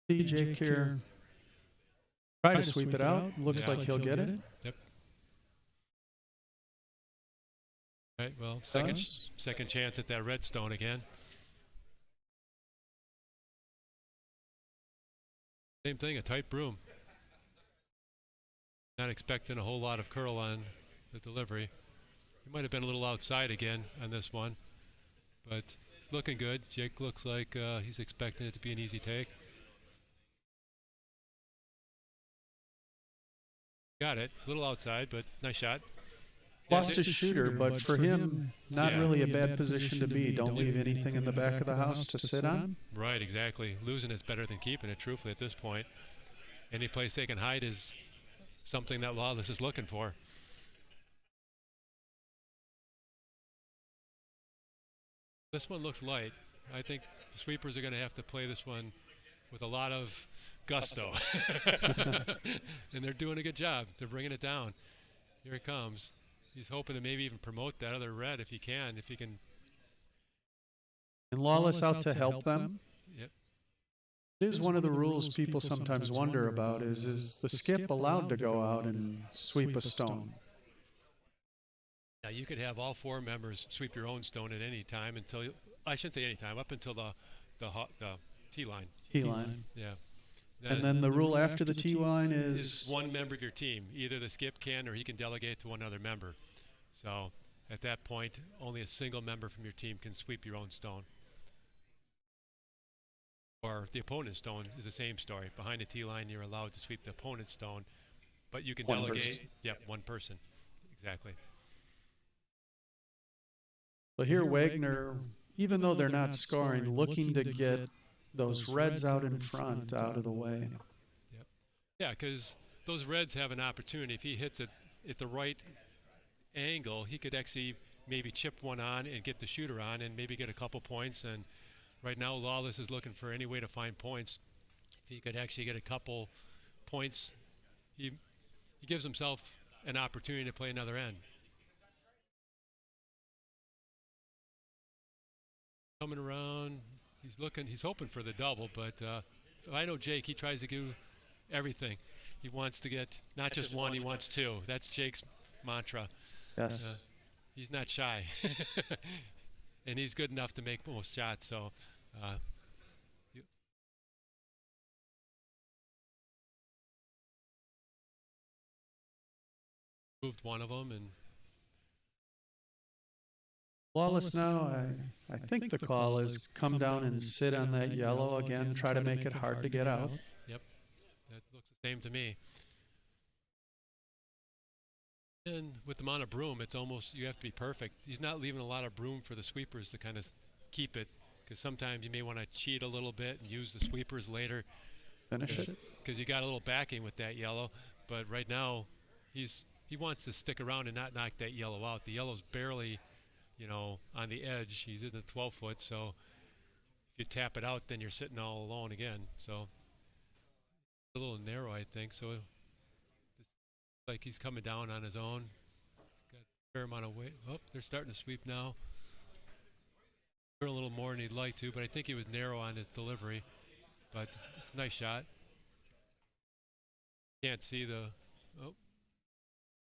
Jake here. Try to sweep it out. Looks like he'll get it. Yep. Right. Well, second chance at that redstone again. Same thing, a tight broom. Not expecting a whole lot of curl on the delivery. He might have been a little outside again on this one, but it's looking good. Jake looks like he's expecting it to be an easy take. Got it. A little outside, but nice shot. Lost his shooter, but for him, not really a bad position to be. Don't leave anything in the back of the house to sit on. Right, exactly. Losing is better than keeping it, truthfully, at this point. Any place they can hide is something that Lawless is looking for. This one looks light. I think the sweepers are going to have to play this one with a lot of gusto. And they're doing a good job. They're bringing it down. Here it comes. He's hoping to maybe even promote that other red if he can. And Lawless out to help them. Yep. It is one of the rules people sometimes wonder about is the skip allowed to go out and sweep a stone? Yeah, you could have all four members sweep your own stone at any time I shouldn't say any time, up until the tee line. Tee line. Yeah. And then the rule after the tee line is one member of your team. Either the skip can or he can delegate to one other member. So at that point, only a single member from your team can sweep your own stone. Or the opponent's stone is the same story. Behind the tee line, you're allowed to sweep the opponent's stone, but you can delegate. Yep, one person. Exactly. So here Wagner, even though they're not scoring, looking to get those reds out in front, out of the way. Yep. Yeah, because those reds have an opportunity. If he hits it at the right angle, he could actually maybe chip one on and get the shooter on and maybe get a couple points. And right now, Lawless is looking for any way to find points. If he could actually get a couple points, he gives himself an opportunity to play another end. Coming around, he's hoping for the double, but if I know Jake, he tries to do everything. He wants to get not just one, he wants two. That's Jake's mantra. Yes. He's not shy. And he's good enough to make most shots, so Uh, you moved one of them, and Lawless now, I think the call is come down and sit on that yellow again, try to make it hard to get out. yep, that looks the same to me. And with the amount of broom, it's almost, you have to be perfect. He's not leaving a lot of broom for the sweepers to kind of keep it, because sometimes you may want to cheat a little bit and use the sweepers later. Finish it. Because you got a little backing with that yellow. But right now, he wants to stick around and not knock that yellow out. The yellow's barely, on the edge. He's in the 12 foot, so if you tap it out, then you're sitting all alone again. So a little narrow, I think. So it's like he's coming down on his own. He's got a fair amount of weight. Oh, they're starting to sweep now. A little more than he'd like to, but I think he was narrow on his delivery. But it's a nice shot. Can't see the. Oh,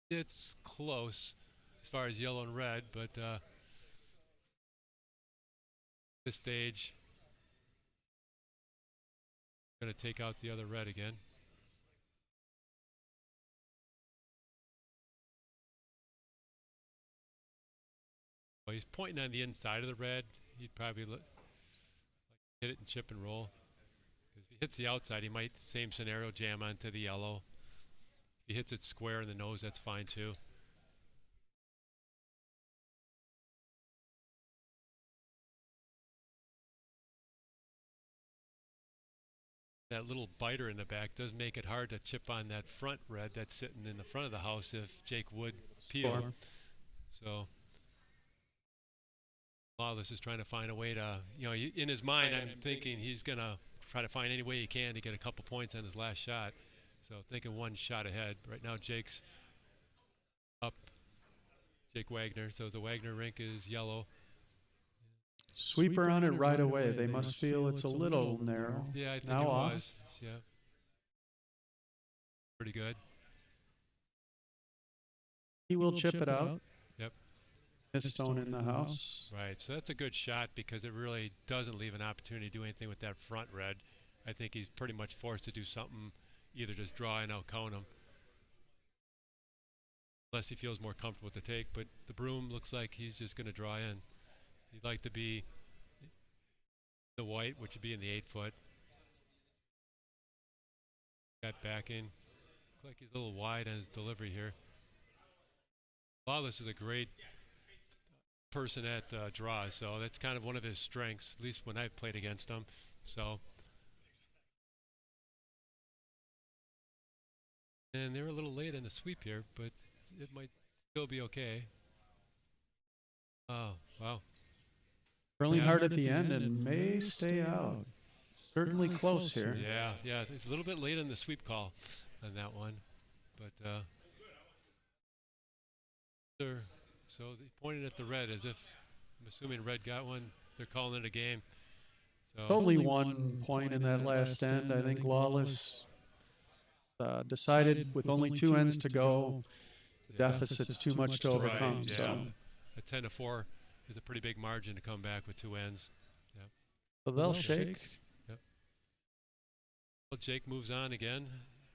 it's close as far as yellow and red, but this stage, going to take out the other red again. Well, he's pointing on the inside of the red. He'd probably hit it and chip and roll. Because if he hits the outside, he might, same scenario, jam onto the yellow. If he hits it square in the nose, that's fine too. That little biter in the back does make it hard to chip on that front red that's sitting in the front of the house if Jake would peel. So Lawless is trying to find a way to, in his mind, I'm thinking he's going to try to find any way he can to get a couple points on his last shot. So thinking one shot ahead. Right now Jake's up, Jake Wagner. So the Wagner rink is yellow. Sweeper on it right away. They must feel it's a little narrow. Yeah, I think now it off. was. Yeah. Pretty good. He will chip it out. Yep. His stone in the house. Right. So that's a good shot because it really doesn't leave an opportunity to do anything with that front red. I think he's pretty much forced to do something, either just draw and out-count him, unless he feels more comfortable with the take. But the broom looks like he's just going to draw in. He'd like to be the white, which would be in the 8 foot. Got backing. Looks like he's a little wide on his delivery here. Lawless is a great person at draws, so that's kind of one of his strengths, at least when I've played against him. So, and they're a little late on the sweep here, but it might still be okay. Oh, wow. Curling hard at the end and may stay out. Certainly close here. Yeah, it's a little bit late on the sweep call on that one, but so they pointed at the red as if, I'm assuming red got one. They're calling it a game. So Only 1 point in that last end. I think Lawless decided with only 2 ends to go, the deficit's too much to overcome. Right, yeah. So a 10-4 is a pretty big margin to come back with 2 ends. Yep. So they'll shake. Yep. Well, Jake moves on again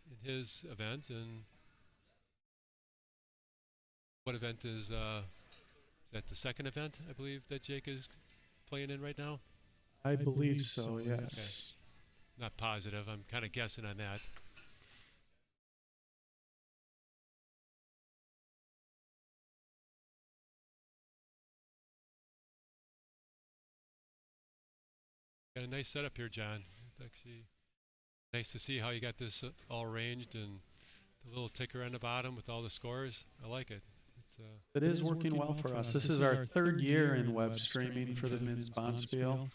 in his event, and what event is that the second event, I believe, that Jake is playing in right now? I believe so, yes. Okay. Not positive. I'm kind of guessing on that. Got a nice setup here, John. It's actually nice to see how you got this all arranged and the little ticker on the bottom with all the scores. I like it. It is working well for us. This is our 3rd year in web streaming for the men's Bonspiel.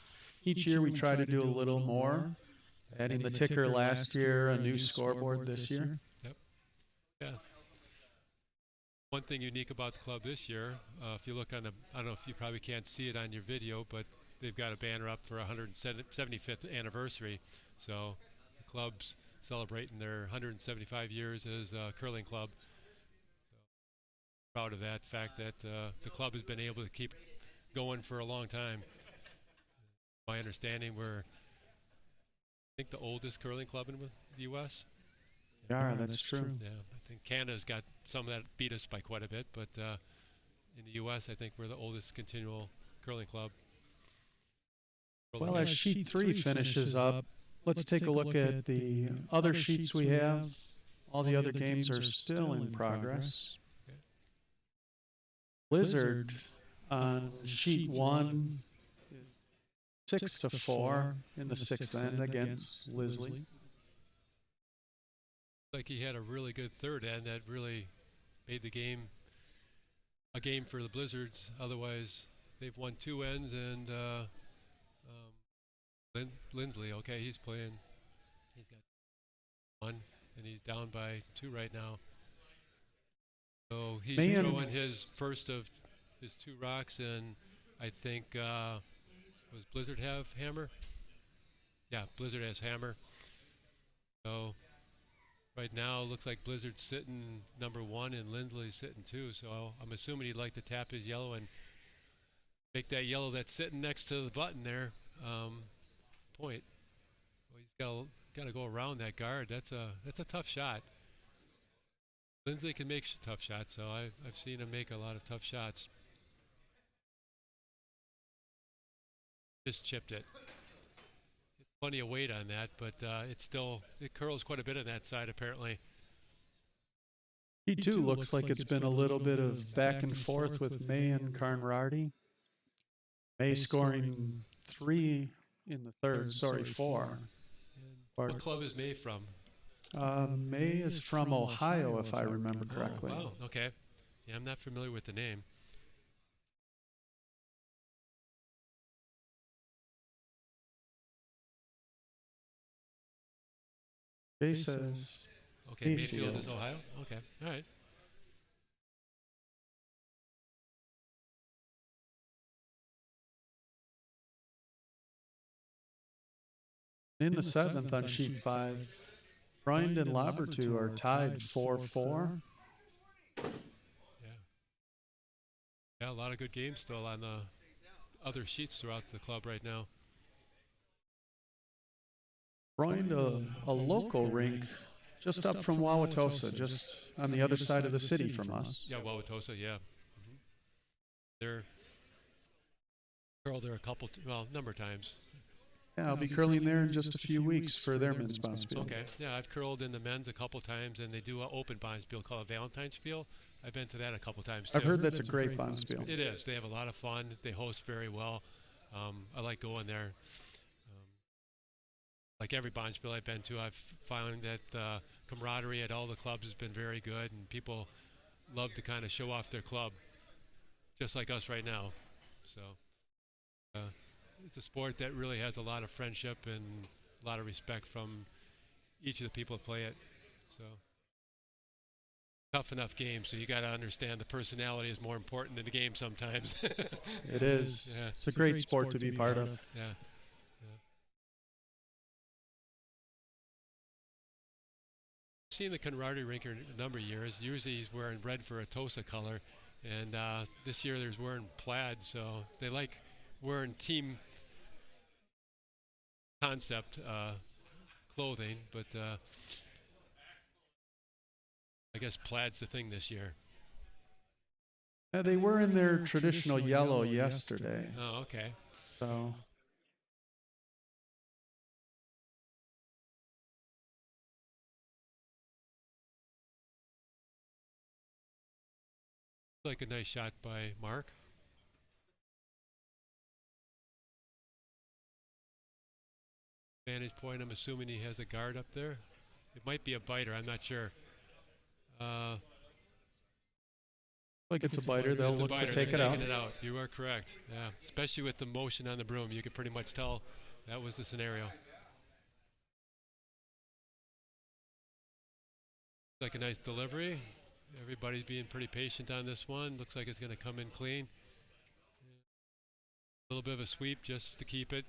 Each year we try to do a little more, adding the ticker last year, a new scoreboard this year. Yep. Yeah. One thing unique about the club this year, if you look on the, I don't know if you probably can't see it on your video, but they've got a banner up for 175th anniversary. So the club's celebrating their 175 years as a curling club. Proud of that fact that the club has been able to keep going for a long time. my understanding, we're, I think, the oldest curling club in the U.S. We are, that's true. Yeah, I think Canada's got some that beat us by quite a bit, but in the U.S., I think we're the oldest continual curling club. Well, as sheet 3 finishes up, let's take a look at the other sheets we have. All the other games are still in progress. Okay. Blizzard on sheet 1, 6-4 in the sixth end against Lisley. Like he had a really good third end that really made the game a game for the Blizzards. Otherwise, they've won 2 ends, and Lindsley, okay, he's playing. He's got 1, and he's down by 2 right now. So he's throwing his first of his 2 rocks, and I think was Blizzard have hammer? Yeah, Blizzard has hammer. So right now, it looks like Blizzard's sitting number 1 and Lindsley's sitting 2. So I'm assuming he'd like to tap his yellow and make that yellow that's sitting next to the button there point. Well, he's got to go around that guard. That's a tough shot. Lindsley can make tough shots, so I've seen him make a lot of tough shots. Just chipped it. Plenty of weight on that, but it curls quite a bit on that side apparently. Sheet 2 looks like it's been a little bit of back and forth with May and Carnarardi. May scoring 3 in the third, 4. What club is May from? May is from Ohio, if I remember correctly. Oh, wow, okay. Yeah, I'm not familiar with the name. Jay says. Okay, Mayfield is Ohio? Okay, all right. In the seventh on sheet 5, Freund and Labertu are tied 4-4. Yeah, a lot of good games still on the other sheets throughout the club right now. Freund, a local rink just up from Wauwatosa, just on the other side of the city from us. Yeah, Wauwatosa, yeah. Mm-hmm. They're curled there a number of times. Yeah, I'll be curling there in just a few weeks for their men's bonspiel. Okay, yeah, I've curled in the men's a couple times, and they do an open bonspiel called a Valentine's Spiel. I've been to that a couple times too. I've heard that's a great bonspiel. It is. They have a lot of fun. They host very well. I like going there. Like every bonspiel I've been to, I've found that the camaraderie at all the clubs has been very good, and people love to kind of show off their club, just like us right now. So it's a sport that really has a lot of friendship and a lot of respect from each of the people that play it. So tough enough game, so you got to understand the personality is more important than the game sometimes. It is. Yeah. It's a great sport to be part of. Yeah. I've seen the camaraderie rink a number of years. Usually he's wearing red for a Tosa color, and this year there's wearing plaid, so they like wearing team concept clothing, but I guess plaid's the thing this year. Yeah, they were in their traditional yellow yesterday. Oh, okay. So like a nice shot by Mark. Vantage point, I'm assuming he has a guard up there. It might be a biter, I'm not sure. like it's a biter, they'll look to take it out. You are correct. Yeah, especially with the motion on the broom, you could pretty much tell that was the scenario. Like a nice delivery. Everybody's being pretty patient on this one. Looks like it's going to come in clean. A little bit of a sweep just to keep it.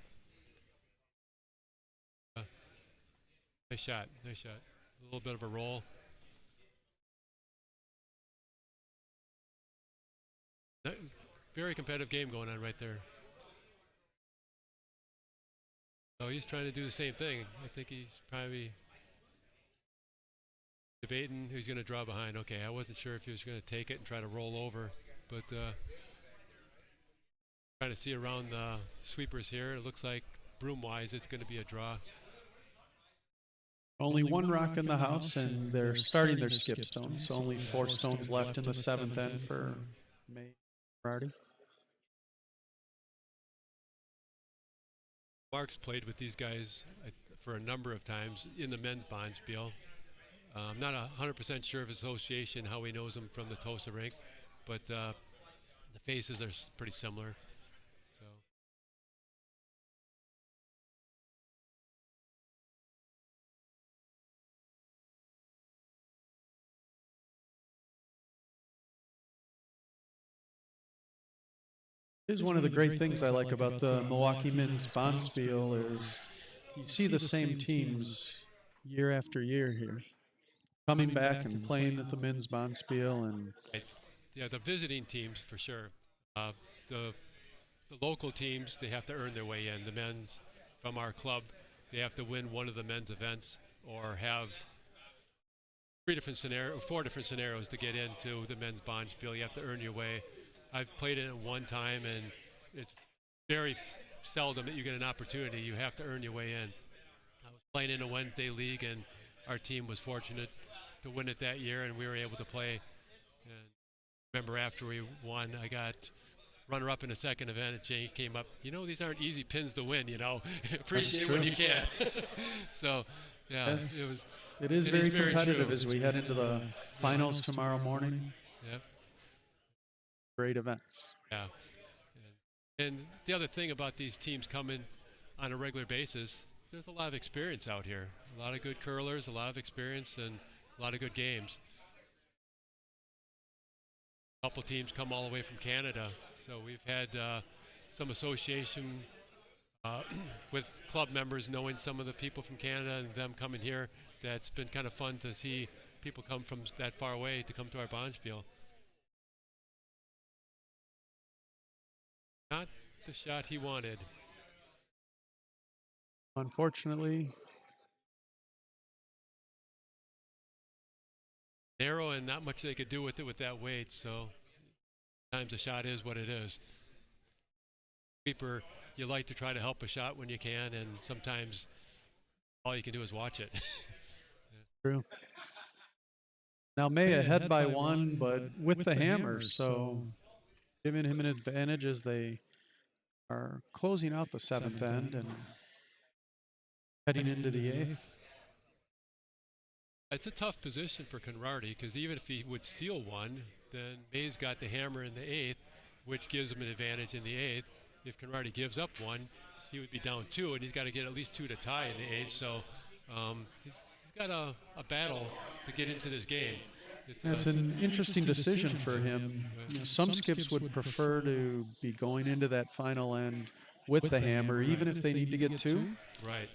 Nice shot, nice shot. A little bit of a roll. Very competitive game going on right there. So he's trying to do the same thing. I think he's probably debating who's going to draw behind. Okay, I wasn't sure if he was going to take it and try to roll over, but trying to see around the sweepers here. It looks like broom-wise, it's going to be a draw. Only one rock in the house, and they're starting their skip stones. So only 4 stones left in the 7th end for May Rardy. Mark's played with these guys for a number of times in the men's Bonspiel. I'm not 100% sure of his association, how he knows them from the Tosa rink, but the faces are pretty similar. So Here's one of the great things I like about the Milwaukee Men's Bonspiel is you see the same teams year after year here, coming back and playing at the Men's Bonspiel. And yeah, the visiting teams for sure. The local teams, they have to earn their way in. The men's from our club, they have to win one of the men's events or have 4 different scenarios to get into the men's Bonspiel. You have to earn your way. I've played it one time, and it's very seldom that you get an opportunity. You have to earn your way in. I was playing in a Wednesday league, and our team was fortunate to win it that year, and we were able to play. And remember, after we won, I got runner-up in the second event, and Jay came up. These aren't easy pins to win. Appreciate it when you can. So, yeah, yes, it is very competitive as we head into the finals tomorrow morning. Yep. Great events. Yeah. And the other thing about these teams coming on a regular basis, there's a lot of experience out here. A lot of good curlers, a lot of experience, and a lot of good games. A couple teams come all the way from Canada. So we've had some association with club members knowing some of the people from Canada and them coming here. That's been kind of fun to see people come from that far away to come to our Bonspiel. Not the shot he wanted. Unfortunately. Narrow and not much they could do with it with that weight, so sometimes the shot is what it is. Sweeper, you like to try to help a shot when you can, and sometimes all you can do is watch it. True. Now May ahead by 1, but with the hammer, so giving him an advantage as they are closing out the 7th end and heading into the 8th. It's a tough position for Conradi because even if he would steal one, then May's got the hammer in the 8th, which gives him an advantage in the 8th. If Conradi gives up one, he would be down 2, and he's got to get at least 2 to tie in the 8th. So he's got a battle to get into this game. It's an interesting decision for him. Some skips would prefer to be going into that final end with the hammer, even if they need to get 2. Right.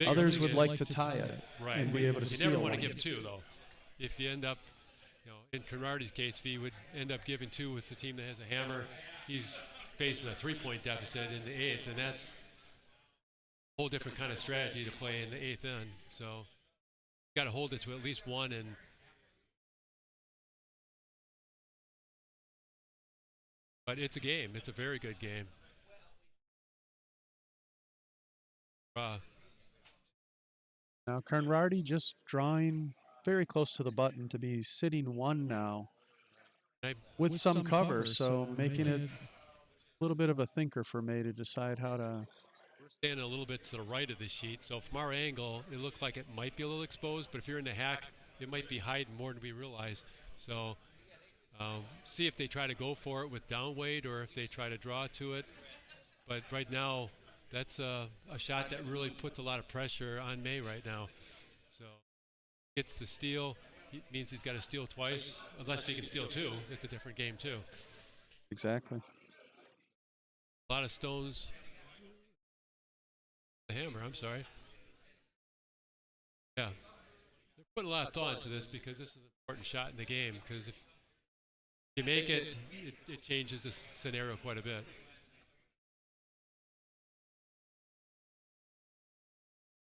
Others would like to tie it and be able to steal. You never want to give 2, though. If you end up, in Conradi's case, if he would end up giving 2 with the team that has a hammer, he's facing a 3-point deficit in the 8th, and that's a whole different kind of strategy to play in the 8th end. So you got to hold it to at least 1, but it's a game. It's a very good game. Now Conradi just drawing very close to the button to be sitting 1 now with some cover, so making it a little bit of a thinker for May to decide how to. We're standing a little bit to the right of the sheet, so from our angle, it looked like it might be a little exposed, but if you're in the hack, it might be hiding more than we realize. So see if they try to go for it with down weight or if they try to draw to it. But right now, that's a shot that really puts a lot of pressure on May right now. So gets the steal, it means he's got to steal twice, unless he can steal 2. It's a different game too. Exactly. A lot of stones. The hammer, I'm sorry. Yeah. They're putting a lot of thought into this because this is an important shot in the game, because if you make it, it changes the scenario quite a bit.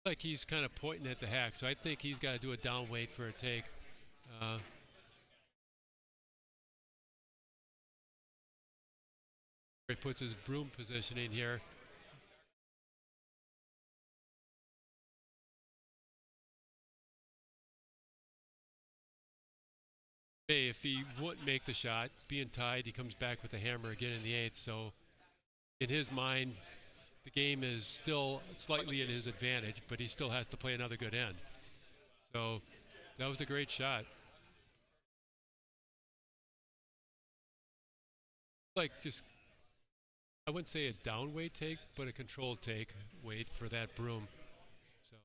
Like he's kind of pointing at the hack, so I think he's got to do a down weight for a take. He puts his broom positioning here. If he wouldn't make the shot, being tied, he comes back with the hammer again in the eighth. So in his mind, the game is still slightly in his advantage, but he still has to play another good end. So that was a great shot. Like just, I wouldn't say a down weight take, but a controlled take weight for that broom. So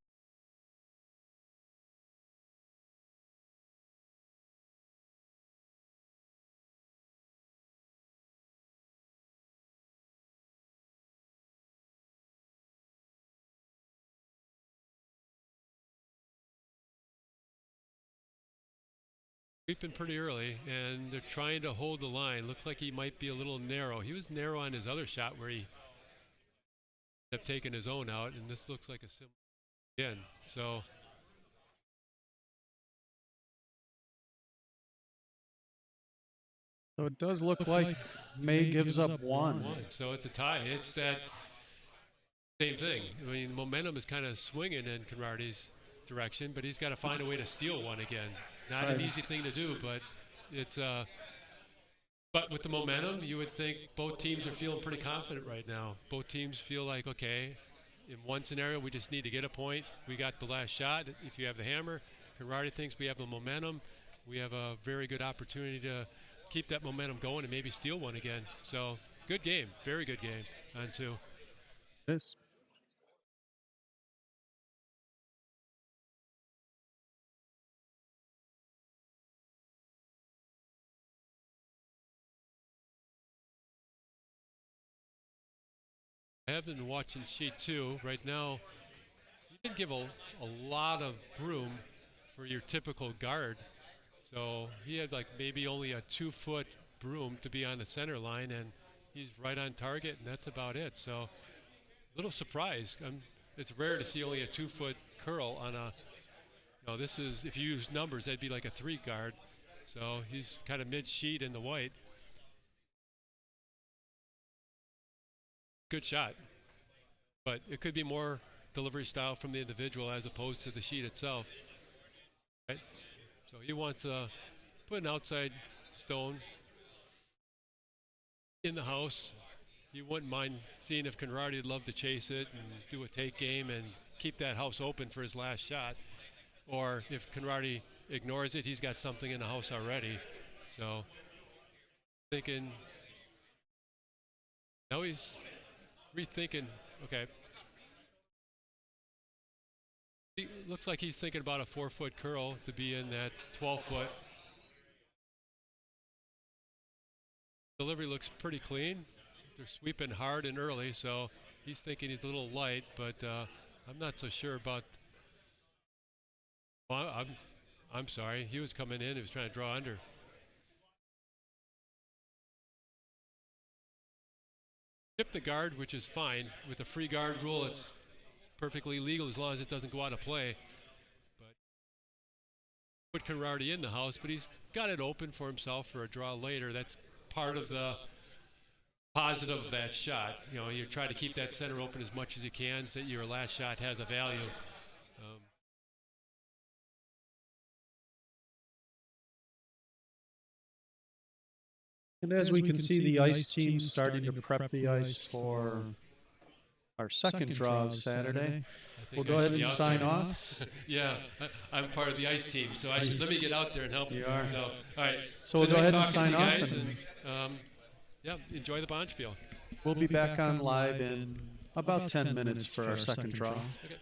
sweeping pretty early, and they're trying to hold the line. Looks like he might be a little narrow. He was narrow on his other shot where he ended up taking his own out, and this looks like a similar again. So it does look like May gives up one. So it's a tie. It's that same thing. I mean, the momentum is kind of swinging in Conradi's direction, but he's got to find a way to steal one again. Not an easy thing to do, but it's but with the momentum, you would think both teams are feeling pretty confident right now. Both teams feel like, okay, in one scenario, we just need to get a point. We got the last shot. If you have the hammer, Conradi thinks we have the momentum. We have a very good opportunity to keep that momentum going and maybe steal one again. So good game, very good game on two. Yes. I have been watching sheet two. Right now, you didn't give a lot of broom for your typical guard. So he had like maybe only a 2-foot broom to be on the center line, and he's right on target, and that's about it. So a little surprised. It's rare to see only a 2-foot curl on a, this is, if you use numbers, that'd be like a 3 guard. So he's kind of mid-sheet in the white. Good shot, but it could be more delivery style from the individual as opposed to the sheet itself. Right? So he wants to put an outside stone in the house. He wouldn't mind seeing if Conradi would love to chase it and do a take game and keep that house open for his last shot. Or if Conradi ignores it, he's got something in the house already. So thinking, now he's rethinking, okay. He looks like he's thinking about a 4-foot curl to be in that 12-foot. Delivery looks pretty clean. They're sweeping hard and early, so he's thinking he's a little light, but I'm not so sure about. Well, I'm sorry. He was coming in. He was trying to draw under. Chip the guard, which is fine. With the free guard rule, it's perfectly legal as long as it doesn't go out of play. But put Conradi in the house, but he's got it open for himself for a draw later. That's part of the positive of that shot. You try to keep that center open as much as you can so that your last shot has a value. And as we can see, the ice team starting to prep the ice for our second draw of Saturday. We'll go ahead and sign off. Yeah, I'm part of the ice team, so let me get out there and help you. are. So, all right. So we'll go ahead and nice sign talking to you off. guys, and enjoy the Bonspiel. We'll be back on live in about 10 minutes for our second draw. Okay.